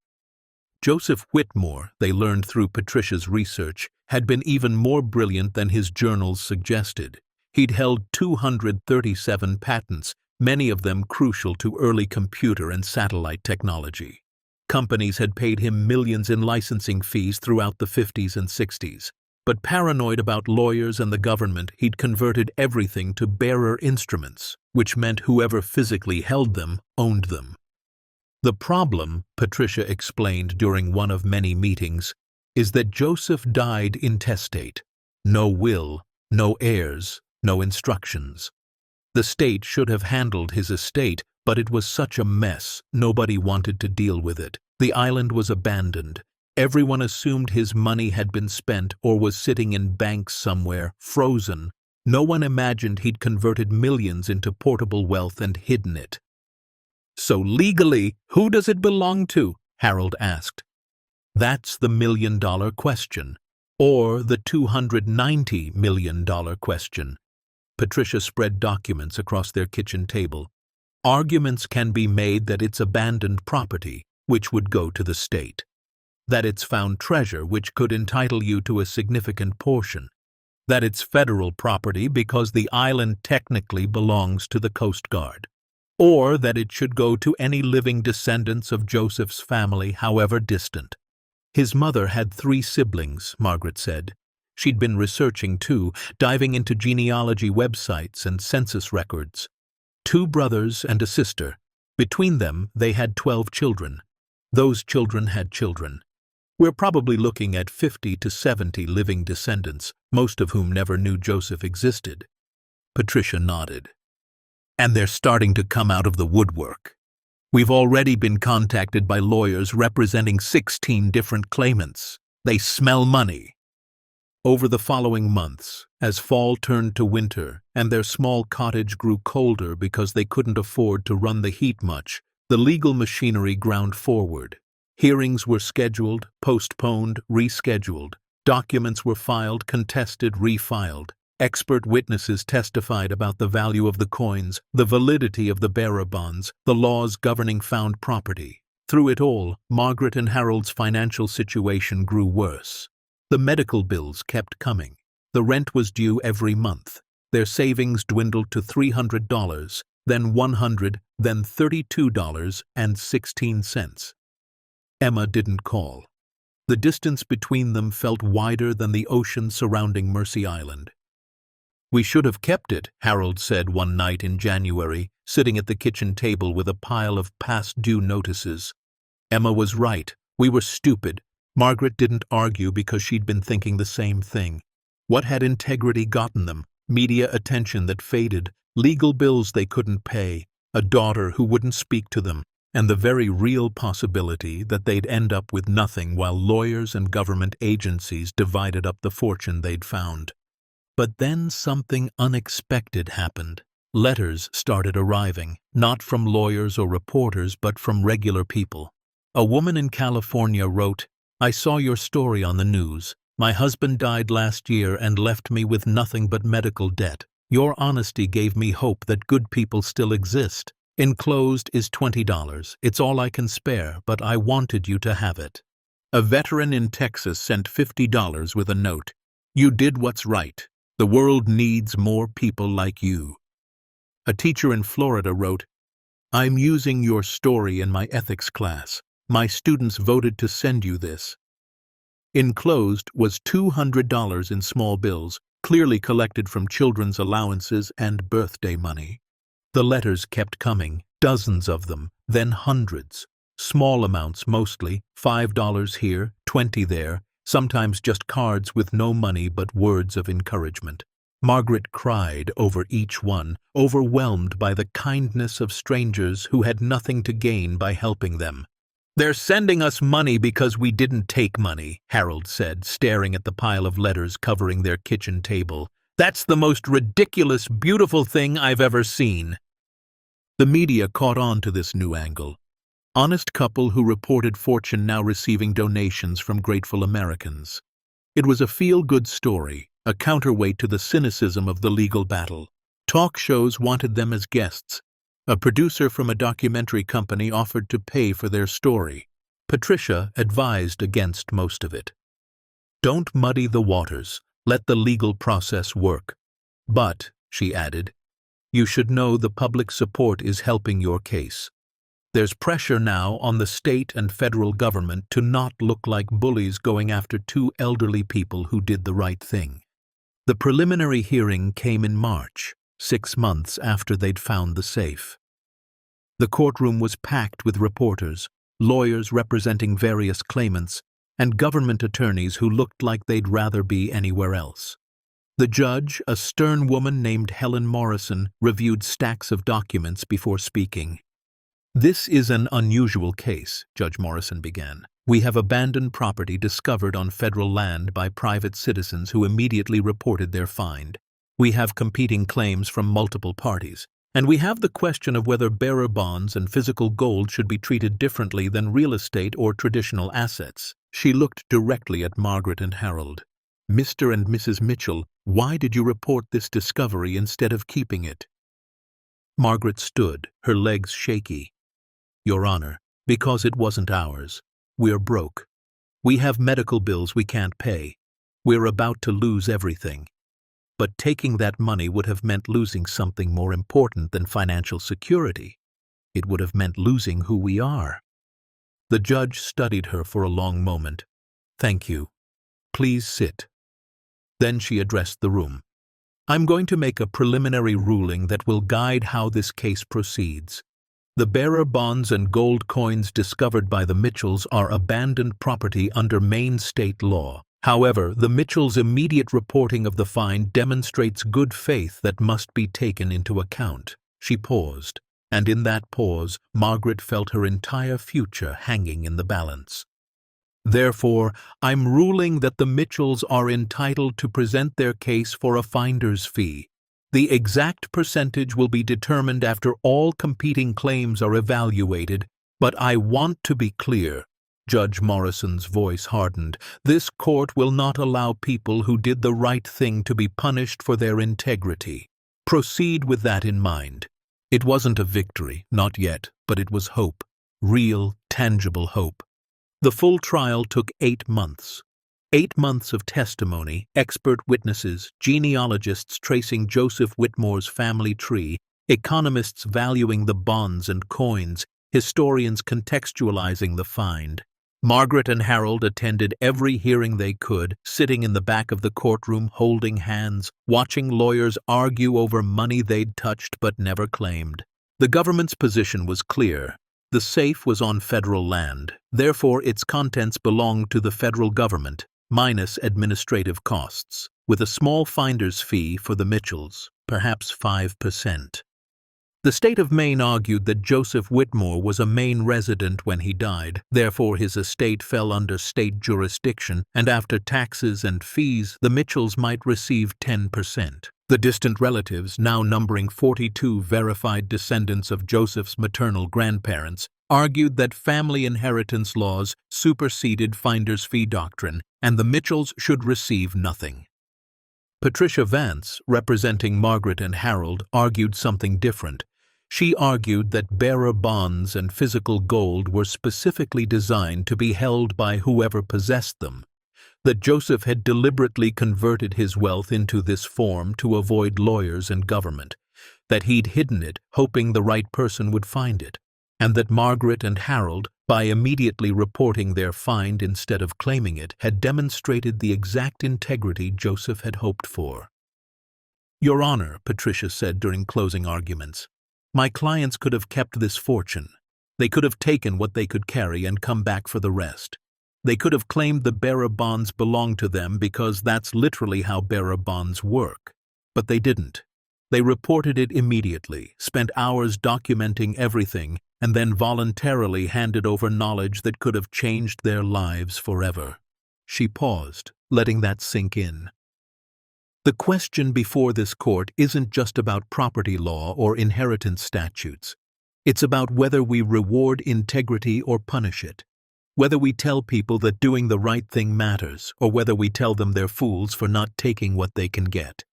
Speaker 1: Joseph Whitmore, they learned through Patricia's research, had been even more brilliant than his journals suggested. He'd held 237 patents, many of them crucial to early computer and satellite technology. Companies had paid him millions in licensing fees throughout the 50s and 60s. But paranoid about lawyers and the government, he'd converted everything to bearer instruments, which meant whoever physically held them owned them. The problem, Patricia explained during one of many meetings, is that Joseph died intestate. No will, no heirs, no instructions. The state should have handled his estate, but it was such a mess, nobody wanted to deal with it. The island was abandoned. Everyone assumed his money had been spent or was sitting in banks somewhere, frozen. No one imagined he'd converted millions into portable wealth and hidden it. So legally, who does it belong to? Harold asked. That's the $1 million question, or the $290 million question. Patricia spread documents across their kitchen table. Arguments can be made that it's abandoned property, which would go to the state. That it's found treasure, which could entitle you to a significant portion. That it's federal property because the island technically belongs to the Coast Guard. Or that it should go to any living descendants of Joseph's family, however distant. His mother had 3 siblings, Margaret said. She'd been researching too, diving into genealogy websites and census records. 2 brothers and a sister. Between them, they had 12 children. Those children had children. We're probably looking at 50 to 70 living descendants, most of whom never knew Joseph existed. Patricia nodded. And they're starting to come out of the woodwork. We've already been contacted by lawyers representing 16 different claimants. They smell money. Over the following months, as fall turned to winter and their small cottage grew colder because they couldn't afford to run the heat much, the legal machinery ground forward. Hearings were scheduled, postponed, rescheduled. Documents were filed, contested, refiled. Expert witnesses testified about the value of the coins, the validity of the bearer bonds, the laws governing found property. Through it all, Margaret and Harold's financial situation grew worse. The medical bills kept coming. The rent was due every month. Their savings dwindled to $300, then $100, then $32.16. Emma didn't call. The distance between them felt wider than the ocean surrounding Mercy Island. "We should have kept it," Harold said one night in January, sitting at the kitchen table with a pile of past-due notices. Emma was right. We were stupid. Margaret didn't argue because she'd been thinking the same thing. What had integrity gotten them? Media attention that faded, legal bills they couldn't pay, a daughter who wouldn't speak to them, and the very real possibility that they'd end up with nothing while lawyers and government agencies divided up the fortune they'd found. But then something unexpected happened. Letters started arriving, not from lawyers or reporters, but from regular people. A woman in California wrote, "I saw your story on the news. My husband died last year and left me with nothing but medical debt. Your honesty gave me hope that good people still exist. Enclosed is $20. It's all I can spare, but I wanted you to have it." A veteran in Texas sent $50 with a note. "You did what's right. The world needs more people like you." A teacher in Florida wrote, "I'm using your story in my ethics class. My students voted to send you this." Enclosed was $200 in small bills, clearly collected from children's allowances and birthday money. The letters kept coming, dozens of them, then hundreds. Small amounts mostly, $5 here, $20 there, sometimes just cards with no money but words of encouragement. Margaret cried over each one, overwhelmed by the kindness of strangers who had nothing to gain by helping them. "They're sending us money because we didn't take money," Harold said, staring at the pile of letters covering their kitchen table. "That's the most ridiculous, beautiful thing I've ever seen." The media caught on to this new angle. Honest couple who reported fortune now receiving donations from grateful Americans. It was a feel-good story, a counterweight to the cynicism of the legal battle. Talk shows wanted them as guests. A producer from a documentary company offered to pay for their story. Patricia advised against most of it. "Don't muddy the waters. Let the legal process work. But," she added, "you should know the public support is helping your case. There's pressure now on the state and federal government to not look like bullies going after 2 elderly people who did the right thing." The preliminary hearing came in March, 6 months after they'd found the safe. The courtroom was packed with reporters, lawyers representing various claimants, and government attorneys who looked like they'd rather be anywhere else. The judge, a stern woman named Helen Morrison, reviewed stacks of documents before speaking. "This is an unusual case," Judge Morrison began. "We have abandoned property discovered on federal land by private citizens who immediately reported their find. We have competing claims from multiple parties. And we have the question of whether bearer bonds and physical gold should be treated differently than real estate or traditional assets." She looked directly at Margaret and Harold. "Mr. and Mrs. Mitchell, why did you report this discovery instead of keeping it?" Margaret stood, her legs shaky. "Your Honor, because it wasn't ours. We're broke. We have medical bills we can't pay. We're about to lose everything. But taking that money would have meant losing something more important than financial security. It would have meant losing who we are." The judge studied her for a long moment. "Thank you. Please sit." Then she addressed the room. I'm going to make a preliminary ruling that will guide how this case proceeds. The bearer bonds and gold coins discovered by the Mitchells are abandoned property under Maine state law. However, the Mitchells' immediate reporting of the find demonstrates good faith that must be taken into account. She paused, and in that pause, Margaret felt her entire future hanging in the balance. Therefore, I'm ruling that the Mitchells are entitled to present their case for a finder's fee. The exact percentage will be determined after all competing claims are evaluated, but I want to be clear. Judge Morrison's voice hardened. This court will not allow people who did the right thing to be punished for their integrity. Proceed with that in mind. It wasn't a victory, not yet, but it was hope. Real, tangible hope. The full trial took 8 months. 8 months of testimony, expert witnesses, genealogists tracing Joseph Whitmore's family tree, economists valuing the bonds and coins, historians contextualizing the find. Margaret and Harold attended every hearing they could, sitting in the back of the courtroom holding hands, watching lawyers argue over money they'd touched but never claimed. The government's position was clear. The safe was on federal land, therefore its contents belonged to the federal government, minus administrative costs, with a small finder's fee for the Mitchells, perhaps 5%. The state of Maine argued that Joseph Whitmore was a Maine resident when he died, therefore his estate fell under state jurisdiction, and after taxes and fees, the Mitchells might receive 10%. The distant relatives, now numbering 42 verified descendants of Joseph's maternal grandparents, argued that family inheritance laws superseded finder's fee doctrine, and the Mitchells should receive nothing. Patricia Vance, representing Margaret and Harold, argued something different. She argued that bearer bonds and physical gold were specifically designed to be held by whoever possessed them, that Joseph had deliberately converted his wealth into this form to avoid lawyers and government, that he'd hidden it hoping the right person would find it, and that Margaret and Harold, by immediately reporting their find instead of claiming it, had demonstrated the exact integrity Joseph had hoped for. "Your Honor," Patricia said during closing arguments, "my clients could have kept this fortune. They could have taken what they could carry and come back for the rest. They could have claimed the bearer bonds belonged to them because that's literally how bearer bonds work. But they didn't. They reported it immediately, spent hours documenting everything, and then voluntarily handed over knowledge that could have changed their lives forever." She paused, letting that sink in. The question before this court isn't just about property law or inheritance statutes. It's about whether we reward integrity or punish it. Whether we tell people that doing the right thing matters, or whether we tell them they're fools for not taking what they can get.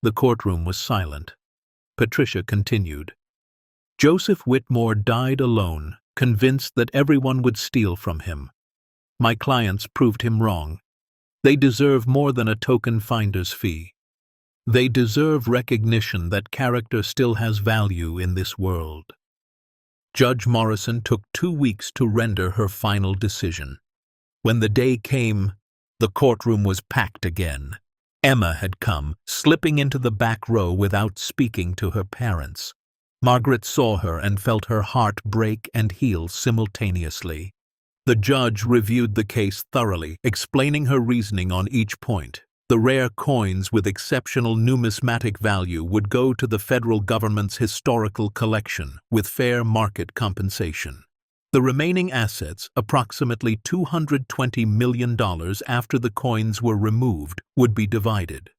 Speaker 1: The courtroom was silent. Patricia continued. "Joseph Whitmore died alone, convinced that everyone would steal from him. My clients proved him wrong. They deserve more than a token finder's fee. They deserve recognition that character still has value in this world." Judge Morrison took 2 weeks to render her final decision. When the day came, the courtroom was packed again. Emma had come, slipping into the back row without speaking to her parents. Margaret saw her and felt her heart break and heal simultaneously. The judge reviewed the case thoroughly, explaining her reasoning on each point. The rare coins with exceptional numismatic value would go to the federal government's historical collection, with fair market compensation. The remaining assets, approximately $220 million after the coins were removed, would be divided.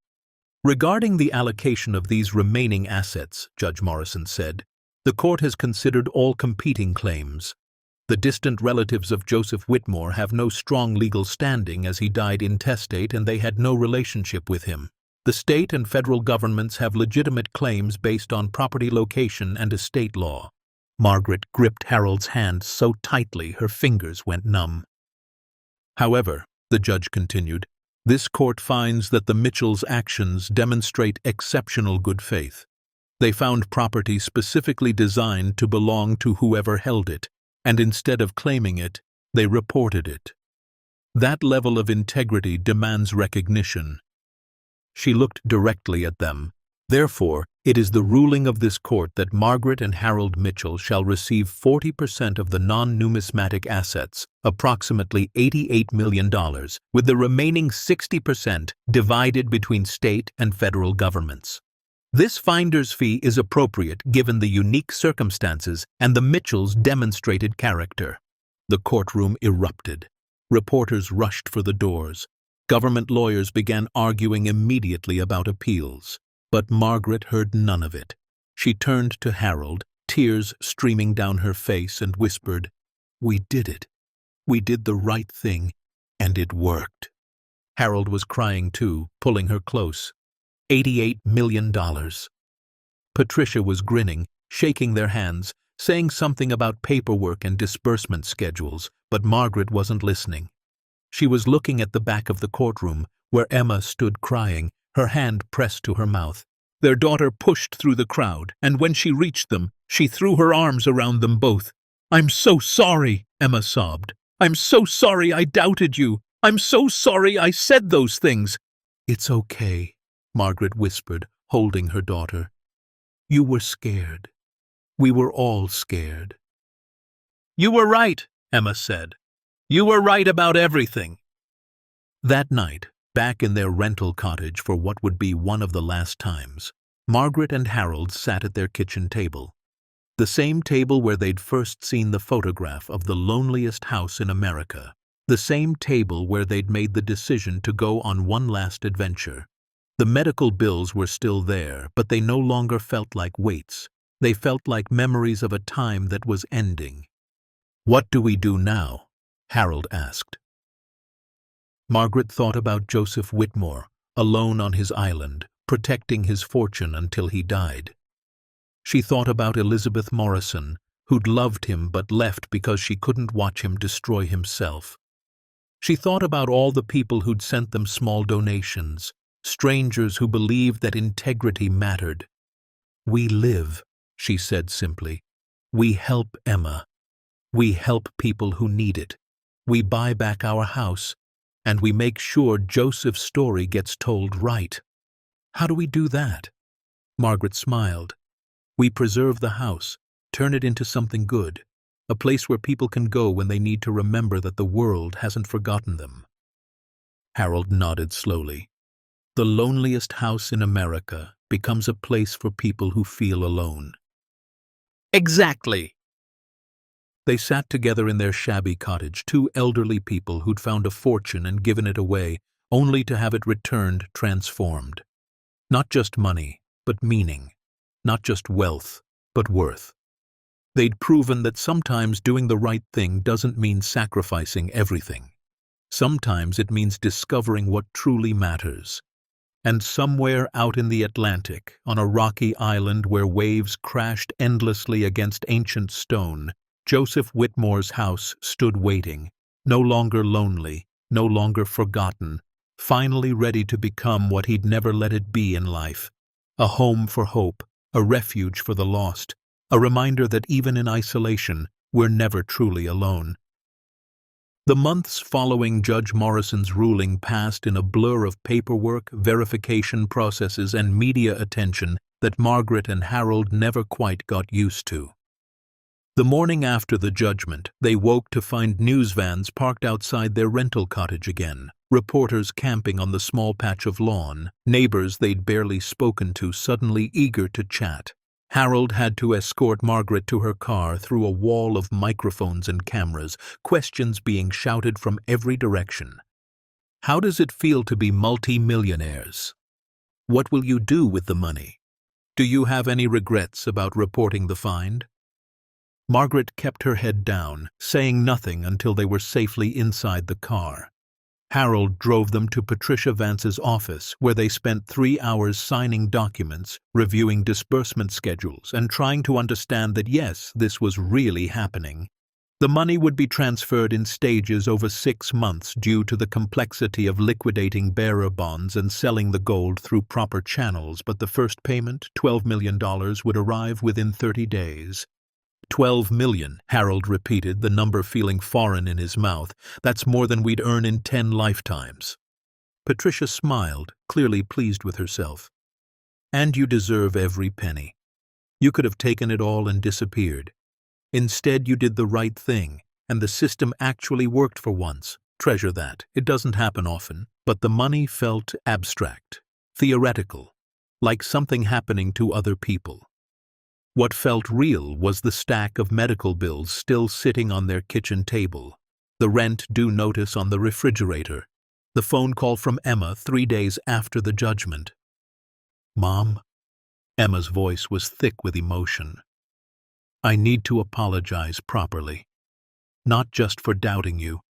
Speaker 1: Regarding the allocation of these remaining assets, Judge Morrison said, the court has considered all competing claims. The distant relatives of Joseph Whitmore have no strong legal standing as he died intestate and they had no relationship with him. The state and federal governments have legitimate claims based on property location and estate law. Margaret gripped Harold's hand so tightly her fingers went numb. However, the judge continued, this court finds that the Mitchells' actions demonstrate exceptional good faith. They found property specifically designed to belong to whoever held it, and instead of claiming it, they reported it. That level of integrity demands recognition. She looked directly at them. "Therefore, it is the ruling of this court that Margaret and Harold Mitchell shall receive 40% of the non-numismatic assets, approximately $88 million, with the remaining 60% divided between state and federal governments. This finder's fee is appropriate given the unique circumstances and the Mitchells' demonstrated character." The courtroom erupted. Reporters rushed for the doors. Government lawyers began arguing immediately about appeals. But Margaret heard none of it. She turned to Harold, tears streaming down her face, and whispered, "We did it. We did the right thing, and it worked." Harold was crying too, pulling her close. $88 million. Patricia was grinning, shaking their hands, saying something about paperwork and disbursement schedules, but Margaret wasn't listening. She was looking at the back of the courtroom, where Emma stood crying, her hand pressed to her mouth. Their daughter pushed through the crowd, and when she reached them, she threw her arms around them both. "I'm so sorry," Emma sobbed. "I'm so sorry I doubted you. I'm so sorry I said those things." "It's okay," Margaret whispered, holding her daughter. "You were scared. We were all scared." "You were right," Emma said. "You were right about everything." That night, back in their rental cottage for what would be one of the last times, Margaret and Harold sat at their kitchen table. The same table where they'd first seen the photograph of the loneliest house in America. The same table where they'd made the decision to go on one last adventure. The medical bills were still there, but they no longer felt like weights. They felt like memories of a time that was ending. "What do we do now?" Harold asked. Margaret thought about Joseph Whitmore, alone on his island, protecting his fortune until he died. She thought about Elizabeth Morrison, who'd loved him but left because she couldn't watch him destroy himself. She thought about all the people who'd sent them small donations, strangers who believed that integrity mattered. "We live," she said simply. "We help Emma. We help people who need it. We buy back our house. And we make sure Joseph's story gets told right." "How do we do that?" Margaret smiled. "We preserve the house, turn it into something good, a place where people can go when they need to remember that the world hasn't forgotten them." Harold nodded slowly. The loneliest house in America becomes a place for people who feel alone. "Exactly." They sat together in their shabby cottage, two elderly people who'd found a fortune and given it away, only to have it returned transformed. Not just money, but meaning. Not just wealth, but worth. They'd proven that sometimes doing the right thing doesn't mean sacrificing everything. Sometimes it means discovering what truly matters. And somewhere out in the Atlantic, on a rocky island where waves crashed endlessly against ancient stone, Joseph Whitmore's house stood waiting, no longer lonely, no longer forgotten, finally ready to become what he'd never let it be in life. A home for hope, a refuge for the lost, a reminder that even in isolation, we're never truly alone. The months following Judge Morrison's ruling passed in a blur of paperwork, verification processes, and media attention that Margaret and Harold never quite got used to. The morning after the judgment, they woke to find news vans parked outside their rental cottage again, reporters camping on the small patch of lawn, neighbors they'd barely spoken to suddenly eager to chat. Harold had to escort Margaret to her car through a wall of microphones and cameras, questions being shouted from every direction. "How does it feel to be multi-millionaires? What will you do with the money? Do you have any regrets about reporting the find?" Margaret kept her head down, saying nothing until they were safely inside the car. Harold drove them to Patricia Vance's office, where they spent 3 hours signing documents, reviewing disbursement schedules, and trying to understand that yes, this was really happening. The money would be transferred in stages over 6 months due to the complexity of liquidating bearer bonds and selling the gold through proper channels, but the first payment, $12 million, would arrive within 30 days. 12 million, Harold repeated, the number feeling foreign in his mouth. That's more than we'd earn in 10 lifetimes. Patricia smiled, clearly pleased with herself. And you deserve every penny. You could have taken it all and disappeared. Instead, you did the right thing, and the system actually worked for once. Treasure that. It doesn't happen often, but the money felt abstract, theoretical, like something happening to other people. What felt real was the stack of medical bills still sitting on their kitchen table, the rent due notice on the refrigerator, the phone call from Emma 3 days after the judgment. "Mom?" Emma's voice was thick with emotion. "I need to apologize properly. Not just for doubting you,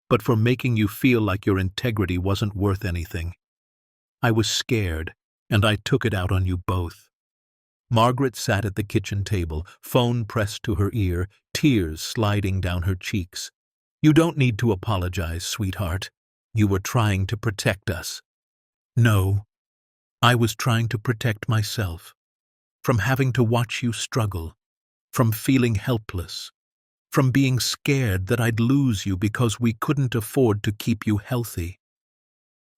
Speaker 1: but for making you feel like your integrity wasn't worth anything. I was scared, and I took it out on you both." Margaret sat at the kitchen table, phone pressed to her ear, tears sliding down her cheeks. "You don't need to apologize, sweetheart. You were trying to protect us." "No, I was trying to protect myself. From having to watch you struggle, from feeling helpless, from being scared that I'd lose you because we couldn't afford to keep you healthy."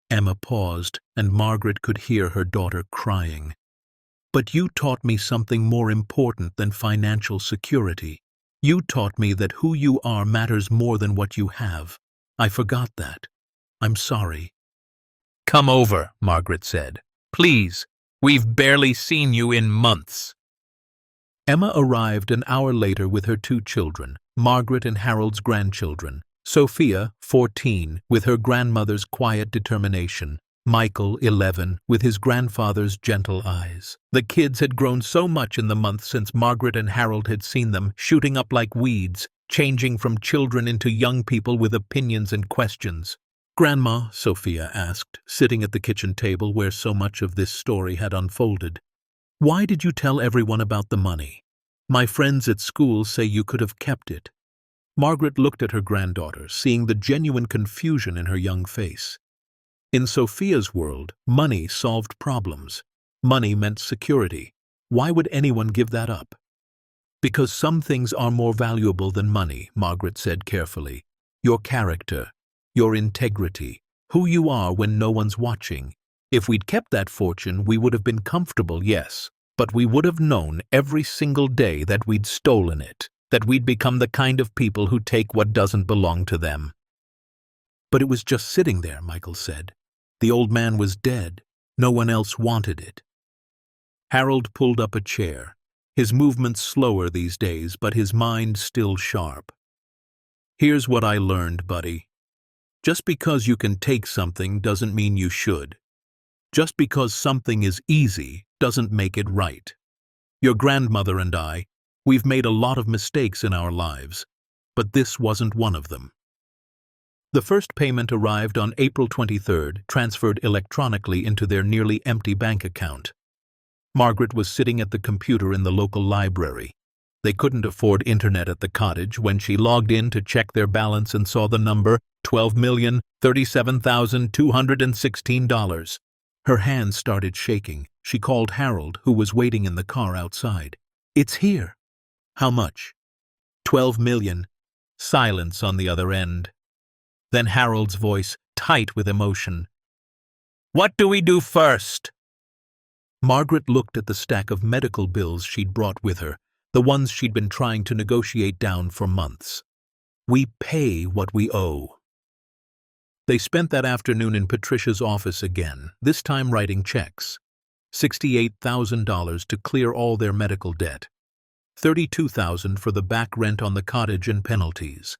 Speaker 1: Emma paused, and Margaret could hear her daughter crying. "But you taught me something more important than financial security. You taught me that who you are matters more than what you have. I forgot that. I'm sorry." "Come over," Margaret said. "Please. We've barely seen you in months." Emma arrived an hour later with her 2 children, Margaret and Harold's grandchildren, Sophia, 14, with her grandmother's quiet determination, Michael, 11, with his grandfather's gentle eyes. The kids had grown so much in the month since Margaret and Harold had seen them, shooting up like weeds, changing from children into young people with opinions and questions. "Grandma," Sophia asked, sitting at the kitchen table where so much of this story had unfolded, "why did you tell everyone about the money? My friends at school say you could have kept it." Margaret looked at her granddaughter, seeing the genuine confusion in her young face. In Sophia's world, money solved problems. Money meant security. Why would anyone give that up? "Because some things are more valuable than money," Margaret said carefully. "Your character, your integrity, who you are when no one's watching. If we'd kept that fortune, we would have been comfortable, yes, but we would have known every single day that we'd stolen it, that we'd become the kind of people who take what doesn't belong to them." "But it was just sitting there," Michael said. "The old man was dead. No one else wanted it." Harold pulled up a chair, his movements slower these days, but his mind still sharp. "Here's what I learned, buddy. Just because you can take something doesn't mean you should. Just because something is easy doesn't make it right. Your grandmother and we've made a lot of mistakes in our lives, but this wasn't one of them." The first payment arrived on April 23rd, transferred electronically into their nearly empty bank account. Margaret was sitting at the computer in the local library. They couldn't afford internet at the cottage when she logged in to check their balance and saw the number $12,037,216. Her hands started shaking. She called Harold, who was waiting in the car outside. "It's here." "How much?" "12 million. Silence on the other end. Then Harold's voice, tight with emotion. "What do we do first?" Margaret looked at the stack of medical bills she'd brought with her, the ones she'd been trying to negotiate down for months. "We pay what we owe." They spent that afternoon in Patricia's office again, this time writing checks. $68,000 to clear all their medical debt. $32,000 for the back rent on the cottage and penalties.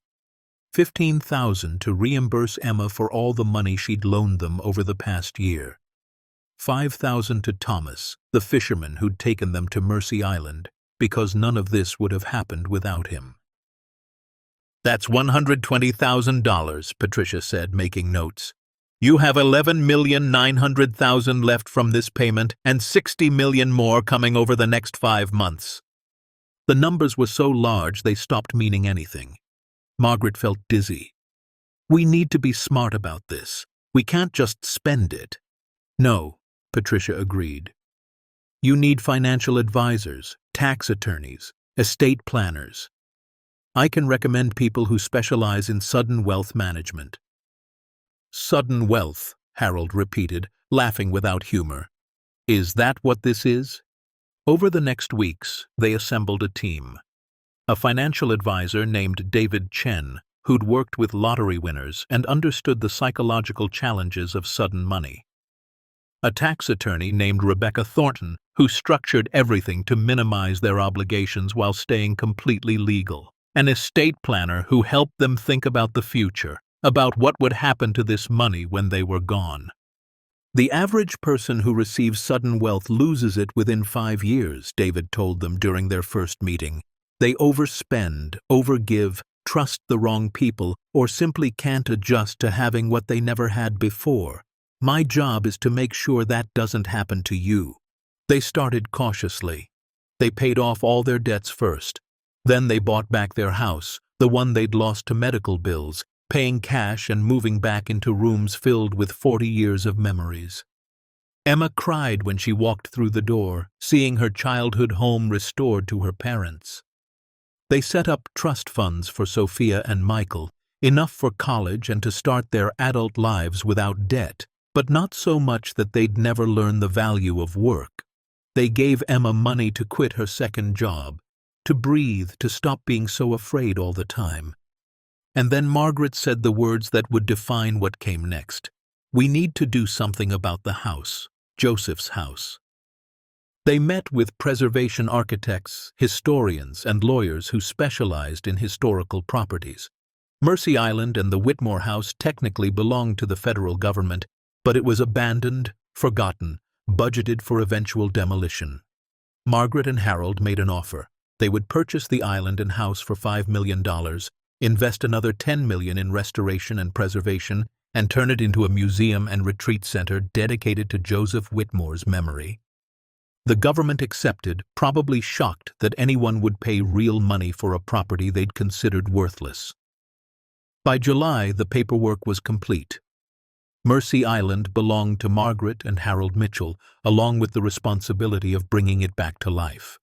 Speaker 1: $15,000 to reimburse Emma for all the money she'd loaned them over the past year. $5,000 to Thomas, the fisherman who'd taken them to Mercy Island, because none of this would have happened without him. "That's $120,000, Patricia said, making notes. "You have $11,900,000 left from this payment and $60 million more coming over the next 5 months. The numbers were so large they stopped meaning anything. Margaret felt dizzy. "We need to be smart about this. We can't just spend it." "No," Patricia agreed. "You need financial advisors, tax attorneys, estate planners. I can recommend people who specialize in sudden wealth management." "Sudden wealth," Harold repeated, laughing without humor. Is that what this is? Over the next weeks, they assembled a team. A financial advisor named David Chen, who'd worked with lottery winners and understood the psychological challenges of sudden money. A tax attorney named Rebecca Thornton, who structured everything to minimize their obligations while staying completely legal. An estate planner who helped them think about the future, about what would happen to this money when they were gone. The average person who receives sudden wealth loses it within 5 years, David told them during their first meeting. They overspend, overgive, trust the wrong people, or simply can't adjust to having what they never had before. My job is to make sure that doesn't happen to you. They started cautiously. They paid off all their debts first. Then they bought back their house, the one they'd lost to medical bills, paying cash and moving back into rooms filled with 40 years of memories. Emma cried when she walked through the door, seeing her childhood home restored to her parents. They set up trust funds for Sophia and Michael, enough for college and to start their adult lives without debt, but not so much that they'd never learn the value of work. They gave Emma money to quit her second job, to breathe, to stop being so afraid all the time. And then Margaret said the words that would define what came next. We need to do something about the house, Joseph's house. They met with preservation architects, historians, and lawyers who specialized in historical properties. Mercy Island and the Whitmore House technically belonged to the federal government, but it was abandoned, forgotten, budgeted for eventual demolition. Margaret and Harold made an offer. They would purchase the island and house for $5 million, invest another $10 million in restoration and preservation, and turn it into a museum and retreat center dedicated to Joseph Whitmore's memory. The government accepted, probably shocked that anyone would pay real money for a property they'd considered worthless. By July, the paperwork was complete. Mercy Island belonged to Margaret and Harold Mitchell, along with the responsibility of bringing it back to life.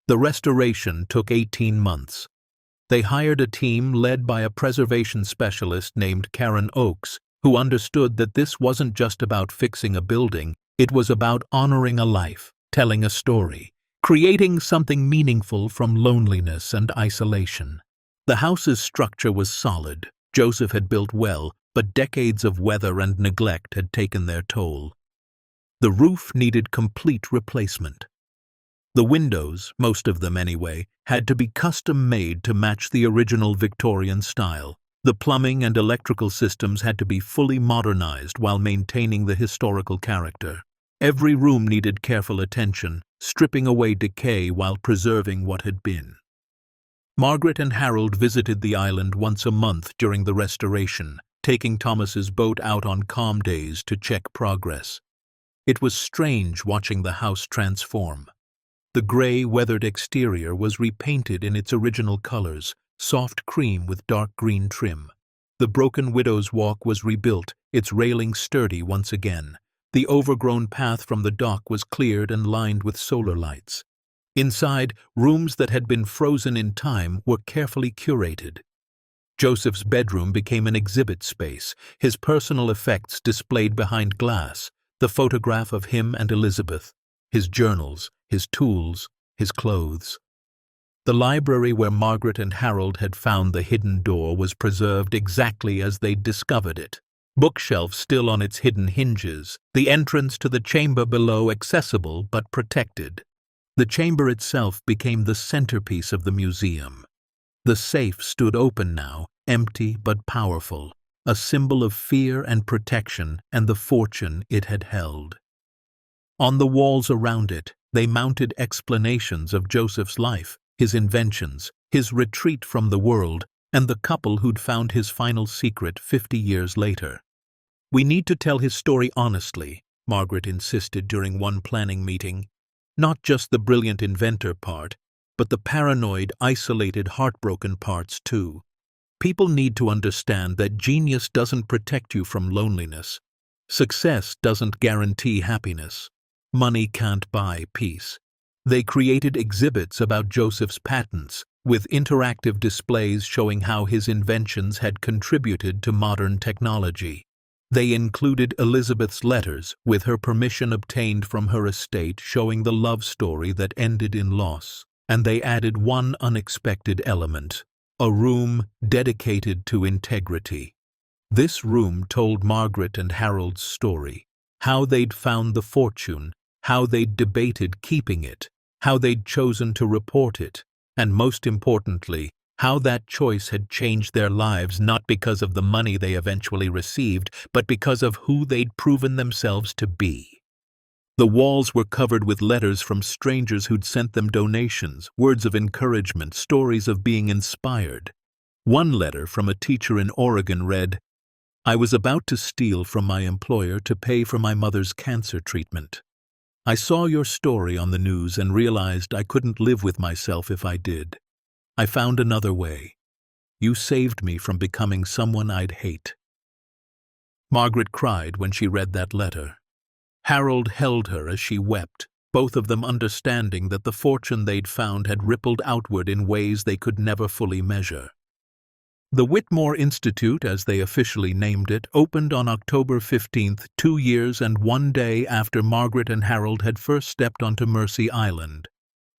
Speaker 1: The restoration took 18 months. They hired a team led by a preservation specialist named Karen Oakes, who understood that this wasn't just about fixing a building, it was about honoring a life, telling a story, creating something meaningful from loneliness and isolation. The house's structure was solid. Joseph had built well, but decades of weather and neglect had taken their toll. The roof needed complete replacement. The windows, most of them anyway, had to be custom-made to match the original Victorian style. The plumbing and electrical systems had to be fully modernized while maintaining the historical character. Every room needed careful attention, stripping away decay while preserving what had been. Margaret and Harold visited the island once a month during the restoration, taking Thomas's boat out on calm days to check progress. It was strange watching the house transform. The gray, weathered exterior was repainted in its original colors, soft cream with dark green trim. The broken widow's walk was rebuilt, its railing sturdy once again. The overgrown path from the dock was cleared and lined with solar lights. Inside, rooms that had been frozen in time were carefully curated. Joseph's bedroom became an exhibit space, his personal effects displayed behind glass, the photograph of him and Elizabeth, his journals, his tools, his clothes. The library where Margaret and Harold had found the hidden door was preserved exactly as they'd discovered it. Bookshelf still on its hidden hinges, the entrance to the chamber below accessible but protected. The chamber itself became the centerpiece of the museum. The safe stood open now, empty but powerful, a symbol of fear and protection and the fortune it had held. On the walls around it, they mounted explanations of Joseph's life, his inventions, his retreat from the world, and the couple who'd found his final secret 50 years later. We need to tell his story honestly, Margaret insisted during one planning meeting. Not just the brilliant inventor part, but the paranoid, isolated, heartbroken parts too. People need to understand that genius doesn't protect you from loneliness. Success doesn't guarantee happiness. Money can't buy peace. They created exhibits about Joseph's patents, with interactive displays showing how his inventions had contributed to modern technology. They included Elizabeth's letters, with her permission obtained from her estate, showing the love story that ended in loss. And they added one unexpected element: a room dedicated to integrity. This room told Margaret and Harold's story, how they'd found the fortune, how they'd debated keeping it, how they'd chosen to report it, and most importantly, how that choice had changed their lives, not because of the money they eventually received, but because of who they'd proven themselves to be. The walls were covered with letters from strangers who'd sent them donations, words of encouragement, stories of being inspired. One letter from a teacher in Oregon read, "I was about to steal from my employer to pay for my mother's cancer treatment. I saw your story on the news and realized I couldn't live with myself if I did. I found another way. You saved me from becoming someone I'd hate." Margaret cried when she read that letter. Harold held her as she wept, both of them understanding that the fortune they'd found had rippled outward in ways they could never fully measure. The Whitmore Institute, as they officially named it, opened on October 15th, 2 years and 1 day after Margaret and Harold had first stepped onto Mercy Island.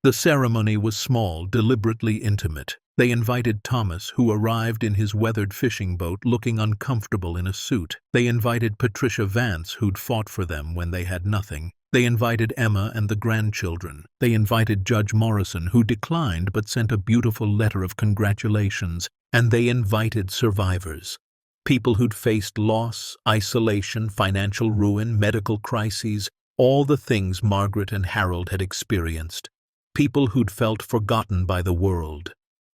Speaker 1: The ceremony was small, deliberately intimate. They invited Thomas, who arrived in his weathered fishing boat looking uncomfortable in a suit. They invited Patricia Vance, who'd fought for them when they had nothing. They invited Emma and the grandchildren. They invited Judge Morrison, who declined but sent a beautiful letter of congratulations. And they invited survivors. People who'd faced loss, isolation, financial ruin, medical crises, all the things Margaret and Harold had experienced. People who'd felt forgotten by the world.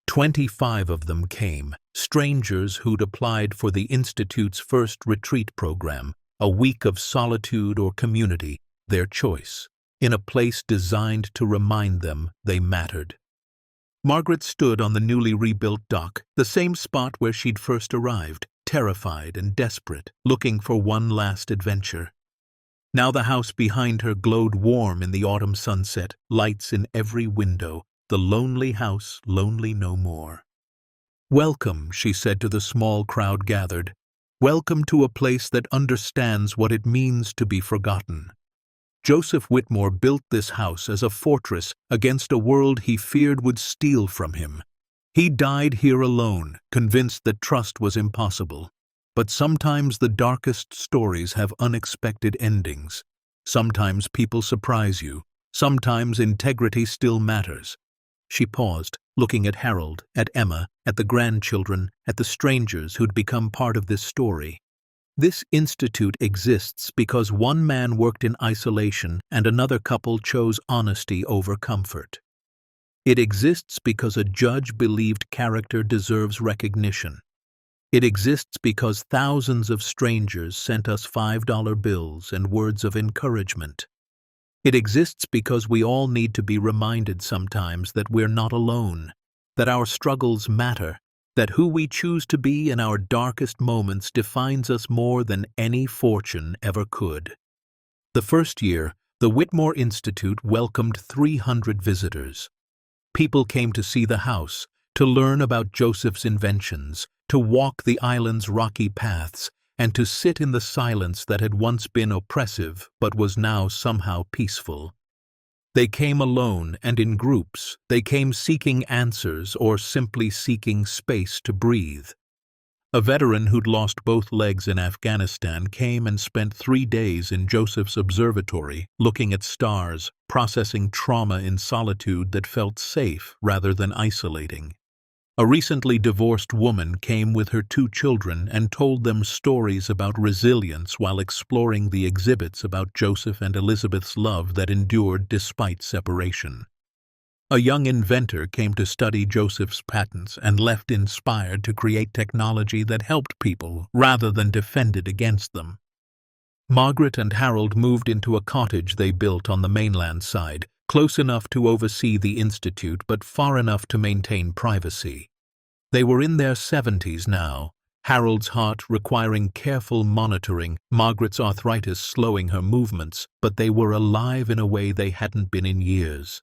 Speaker 1: 25 of them came, strangers who'd applied for the Institute's first retreat program, a week of solitude or community, their choice, in a place designed to remind them they mattered. Margaret stood on the newly rebuilt dock, the same spot where she'd first arrived, terrified and desperate, looking for one last adventure. Now the house behind her glowed warm in the autumn sunset, lights in every window, the lonely house lonely no more. "Welcome," she said to the small crowd gathered. "Welcome to a place that understands what it means to be forgotten." Joseph Whitmore built this house as a fortress against a world he feared would steal from him. He died here alone, convinced that trust was impossible. But sometimes the darkest stories have unexpected endings. Sometimes people surprise you. Sometimes integrity still matters. She paused, looking at Harold, at Emma, at the grandchildren, at the strangers who'd become part of this story. This institute exists because one man worked in isolation and another couple chose honesty over comfort. It exists because a judge believed character deserves recognition. It exists because thousands of strangers sent us $5 bills and words of encouragement. It exists because we all need to be reminded sometimes that we're not alone, that our struggles matter, that who we choose to be in our darkest moments defines us more than any fortune ever could. The first year, the Whitmore Institute welcomed 300 visitors. People came to see the house, to learn about Joseph's inventions, to walk the island's rocky paths, and to sit in the silence that had once been oppressive but was now somehow peaceful. They came alone and in groups. They came seeking answers or simply seeking space to breathe. A veteran who'd lost both legs in Afghanistan came and spent 3 days in Joseph's observatory, looking at stars, processing trauma in solitude that felt safe rather than isolating. A recently divorced woman came with her 2 children and told them stories about resilience while exploring the exhibits about Joseph and Elizabeth's love that endured despite separation. A young inventor came to study Joseph's patents and left inspired to create technology that helped people rather than defended against them. Margaret and Harold moved into a cottage they built on the mainland side, close enough to oversee the institute but far enough to maintain privacy. They were in their 70s now, Harold's heart requiring careful monitoring, Margaret's arthritis slowing her movements, but they were alive in a way they hadn't been in years.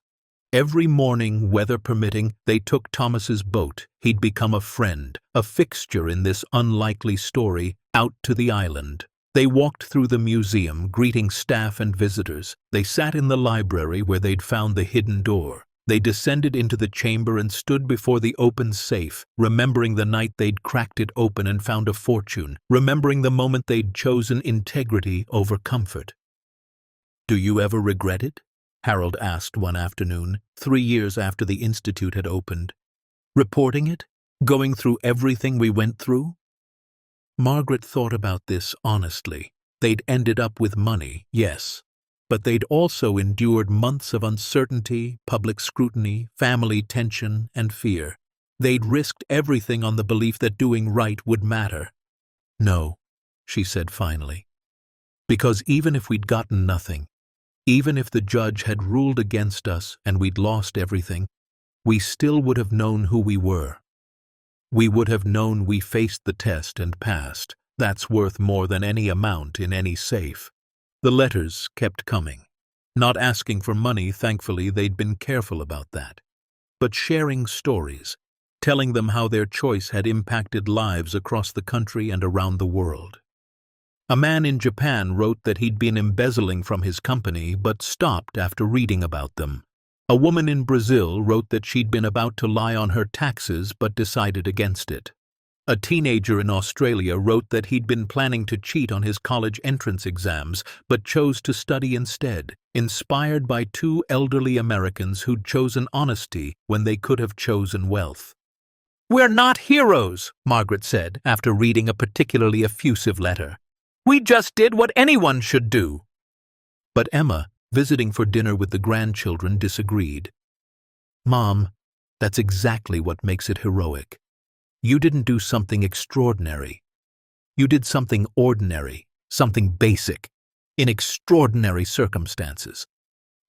Speaker 1: Every morning, weather permitting, they took Thomas's boat. He'd become a friend, a fixture in this unlikely story, out to the island. They walked through the museum, greeting staff and visitors. They sat in the library where they'd found the hidden door. They descended into the chamber and stood before the open safe, remembering the night they'd cracked it open and found a fortune, remembering the moment they'd chosen integrity over comfort. "Do you ever regret it?" Harold asked one afternoon, 3 years after the Institute had opened. "Reporting it? Going through everything we went through?" Margaret thought about this honestly. They'd ended up with money, yes, but they'd also endured months of uncertainty, public scrutiny, family tension, and fear. They'd risked everything on the belief that doing right would matter. "No," she said finally, "because even if we'd gotten nothing, even if the judge had ruled against us and we'd lost everything, we still would have known who we were. We would have known we faced the test and passed. That's worth more than any amount in any safe." The letters kept coming. Not asking for money, thankfully they'd been careful about that. But sharing stories, telling them how their choice had impacted lives across the country and around the world. A man in Japan wrote that he'd been embezzling from his company but stopped after reading about them. A woman in Brazil wrote that she'd been about to lie on her taxes but decided against it. A teenager in Australia wrote that he'd been planning to cheat on his college entrance exams but chose to study instead, inspired by 2 elderly Americans who'd chosen honesty when they could have chosen wealth. "We're not heroes," Margaret said after reading a particularly effusive letter. "We just did what anyone should do." But Emma, visiting for dinner with the grandchildren, disagreed. "Mom, that's exactly what makes it heroic. You didn't do something extraordinary. You did something ordinary, something basic, in extraordinary circumstances.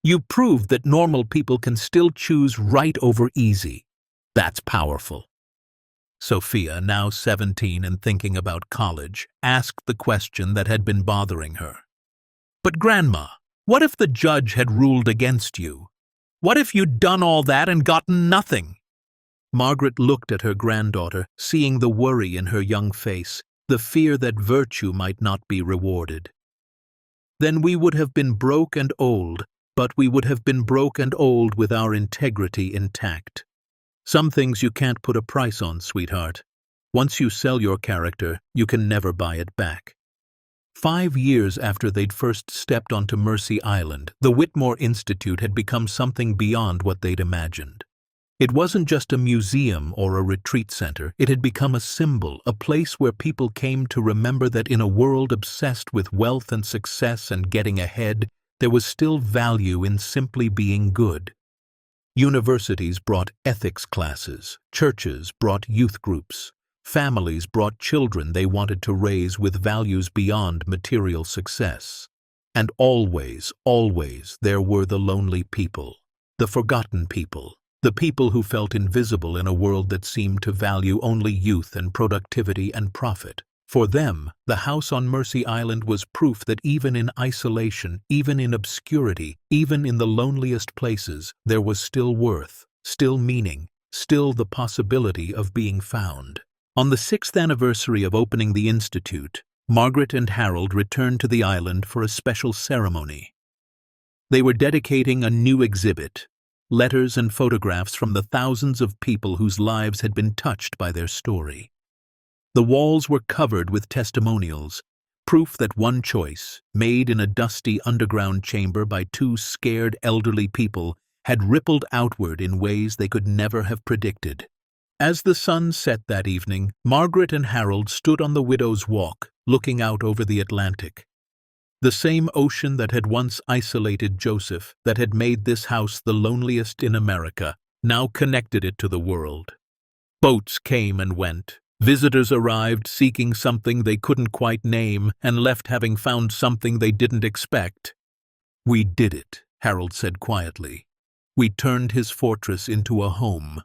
Speaker 1: You proved that normal people can still choose right over easy. That's powerful." Sophia, now 17 and thinking about college, asked the question that had been bothering her. "But Grandma, what if the judge had ruled against you? What if you'd done all that and gotten nothing?" Margaret looked at her granddaughter, seeing the worry in her young face, the fear that virtue might not be rewarded. "Then we would have been broke and old, but we would have been broke and old with our integrity intact. Some things you can't put a price on, sweetheart. Once you sell your character, you can never buy it back." 5 years after they'd first stepped onto Mercy Island, the Whitmore Institute had become something beyond what they'd imagined. It wasn't just a museum or a retreat center. It had become a symbol, a place where people came to remember that in a world obsessed with wealth and success and getting ahead, there was still value in simply being good. Universities brought ethics classes, churches brought youth groups, families brought children they wanted to raise with values beyond material success. And always, always there were the lonely people, the forgotten people, the people who felt invisible in a world that seemed to value only youth and productivity and profit. For them, the house on Mercy Island was proof that even in isolation, even in obscurity, even in the loneliest places, there was still worth, still meaning, still the possibility of being found. On the 6th anniversary of opening the Institute, Margaret and Harold returned to the island for a special ceremony. They were dedicating a new exhibit, letters and photographs from the thousands of people whose lives had been touched by their story. The walls were covered with testimonials, proof that one choice, made in a dusty underground chamber by 2 scared elderly people, had rippled outward in ways they could never have predicted. As the sun set that evening, Margaret and Harold stood on the Widow's Walk, looking out over the Atlantic. The same ocean that had once isolated Joseph, that had made this house the loneliest in America, now connected it to the world. Boats came and went. Visitors arrived seeking something they couldn't quite name and left having found something they didn't expect. "We did it," Harold said quietly. "We turned his fortress into a home."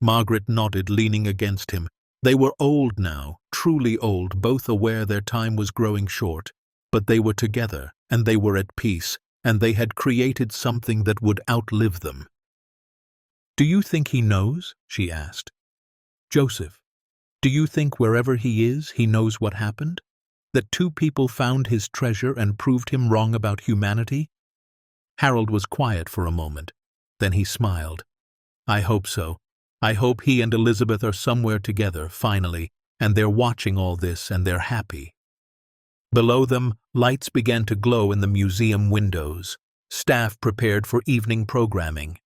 Speaker 1: Margaret nodded, leaning against him. They were old now, truly old, both aware their time was growing short. But they were together, and they were at peace, and they had created something that would outlive them. "Do you think he knows?" she asked. "Joseph, do you think wherever he is, he knows what happened?" That two people found his treasure and proved him wrong about humanity? Harold was quiet for a moment. Then he smiled. I hope so. I hope he and Elizabeth are somewhere together, finally, and they're watching all this and they're happy. Below them, lights began to glow in the museum windows. Staff prepared for evening programming.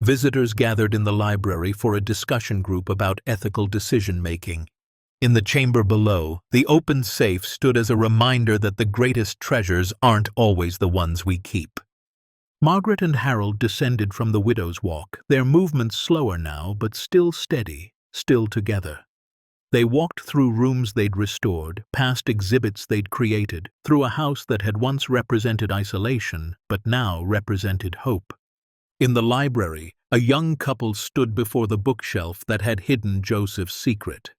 Speaker 1: Visitors gathered in the library for a discussion group about ethical decision-making. In the chamber below, the open safe stood as a reminder that the greatest treasures aren't always the ones we keep. Margaret and Harold descended from the widow's walk, their movements slower now, but still steady, still together. They walked through rooms they'd restored, past exhibits they'd created, through a house that had once represented isolation, but now represented hope. In the library, a young couple stood before the bookshelf that had hidden Joseph's secret.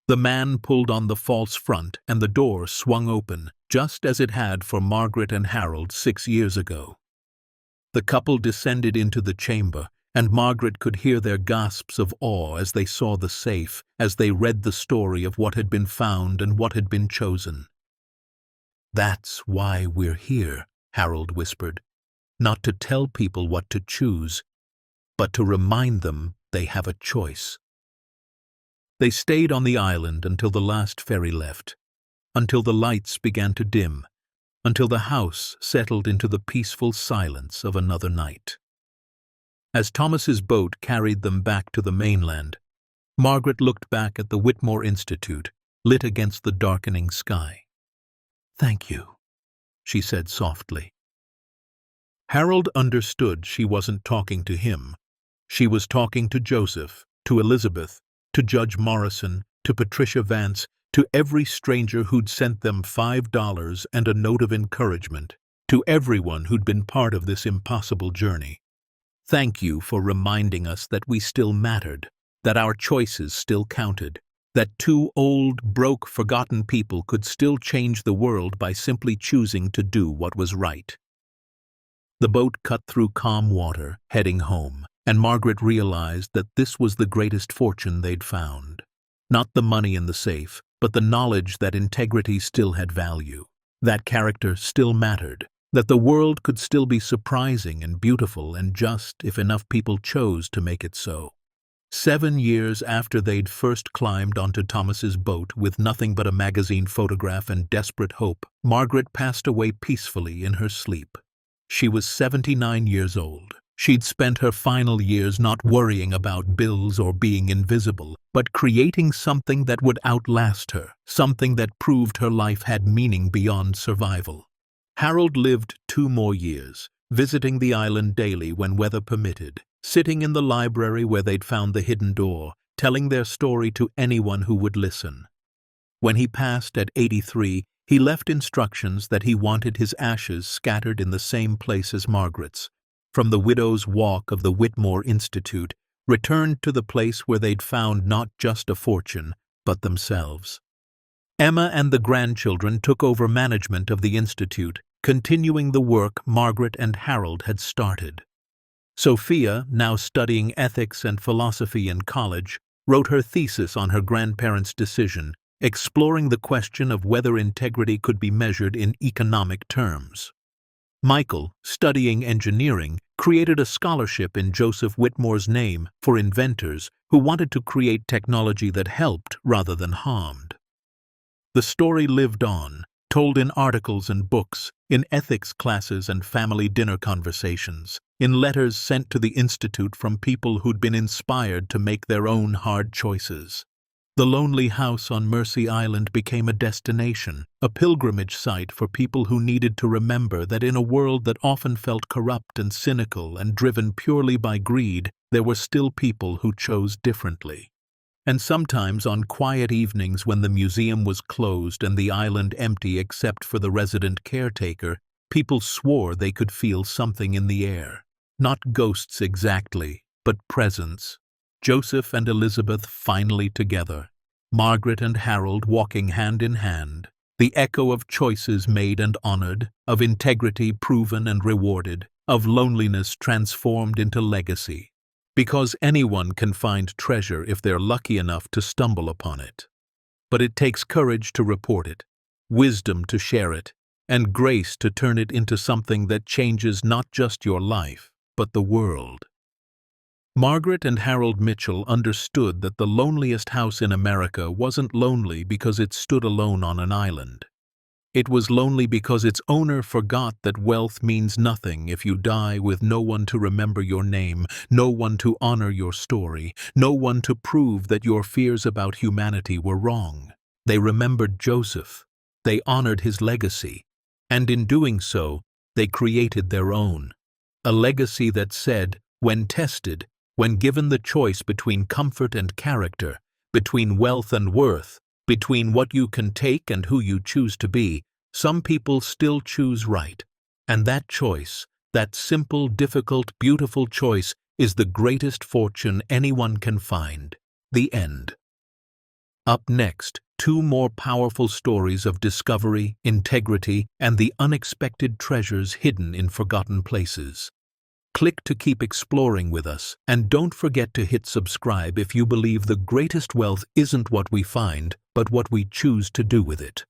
Speaker 1: The man pulled on the false front, and the door swung open, just as it had for Margaret and Harold 6 years ago. The couple descended into the chamber, and Margaret could hear their gasps of awe as they saw the safe, as they read the story of what had been found and what had been chosen. "That's why we're here," Harold whispered. "Not to tell people what to choose, but to remind them they have a choice." They stayed on the island until the last ferry left, until the lights began to dim, until the house settled into the peaceful silence of another night. As Thomas's boat carried them back to the mainland, Margaret looked back at the Whitmore Institute, lit against the darkening sky. "Thank you," she said softly. Harold understood she wasn't talking to him. She was talking to Joseph, to Elizabeth, to Judge Morrison, to Patricia Vance, to every stranger who'd sent them $5 and a note of encouragement, to everyone who'd been part of this impossible journey. Thank you for reminding us that we still mattered, that our choices still counted, that two old, broke, forgotten people could still change the world by simply choosing to do what was right. The boat cut through calm water, heading home, and Margaret realized that this was the greatest fortune they'd found. Not the money in the safe, but the knowledge that integrity still had value, that character still mattered, that the world could still be surprising and beautiful and just if enough people chose to make it so. 7 years after they'd first climbed onto Thomas's boat with nothing but a magazine photograph and desperate hope, Margaret passed away peacefully in her sleep. She was 79 years old. She'd spent her final years not worrying about bills or being invisible, but creating something that would outlast her, something that proved her life had meaning beyond survival. Harold lived 2 more years, visiting the island daily when weather permitted, sitting in the library where they'd found the hidden door, telling their story to anyone who would listen. When he passed at 83, he left instructions that he wanted his ashes scattered in the same place as Margaret's. From the widow's walk of the Whitmore Institute, returned to the place where they'd found not just a fortune, but themselves. Emma and the grandchildren took over management of the Institute, continuing the work Margaret and Harold had started. Sophia, now studying ethics and philosophy in college, wrote her thesis on her grandparents' decision, exploring the question of whether integrity could be measured in economic terms. Michael, studying engineering, created a scholarship in Joseph Whitmore's name for inventors who wanted to create technology that helped rather than harmed. The story lived on, told in articles and books, in ethics classes and family dinner conversations, in letters sent to the Institute from people who'd been inspired to make their own hard choices. The lonely house on Mercy Island became a destination, a pilgrimage site for people who needed to remember that in a world that often felt corrupt and cynical and driven purely by greed, there were still people who chose differently. And sometimes on quiet evenings when the museum was closed and the island empty except for the resident caretaker, people swore they could feel something in the air. Not ghosts exactly, but presence. Joseph and Elizabeth finally together, Margaret and Harold walking hand in hand, the echo of choices made and honored, of integrity proven and rewarded, of loneliness transformed into legacy. Because anyone can find treasure if they're lucky enough to stumble upon it. But it takes courage to report it. wisdom to share it, and grace to turn it into something that changes not just your life, but the world. Margaret and Harold Mitchell understood that the loneliest house in America wasn't lonely because it stood alone on an island. It was lonely because its owner forgot that wealth means nothing if you die with no one to remember your name, no one to honor your story, no one to prove that your fears about humanity were wrong. They remembered Joseph. They honored his legacy. And in doing so, they created their own. A legacy that said, when tested, when given the choice between comfort and character, between wealth and worth, between what you can take and who you choose to be, some people still choose right. And that choice, that simple, difficult, beautiful choice, is the greatest fortune anyone can find. The end. Up next, two more powerful stories of discovery, integrity, and the unexpected treasures hidden in forgotten places. Click to keep exploring with us, and don't forget to hit subscribe if you believe the greatest wealth isn't what we find, but what we choose to do with it.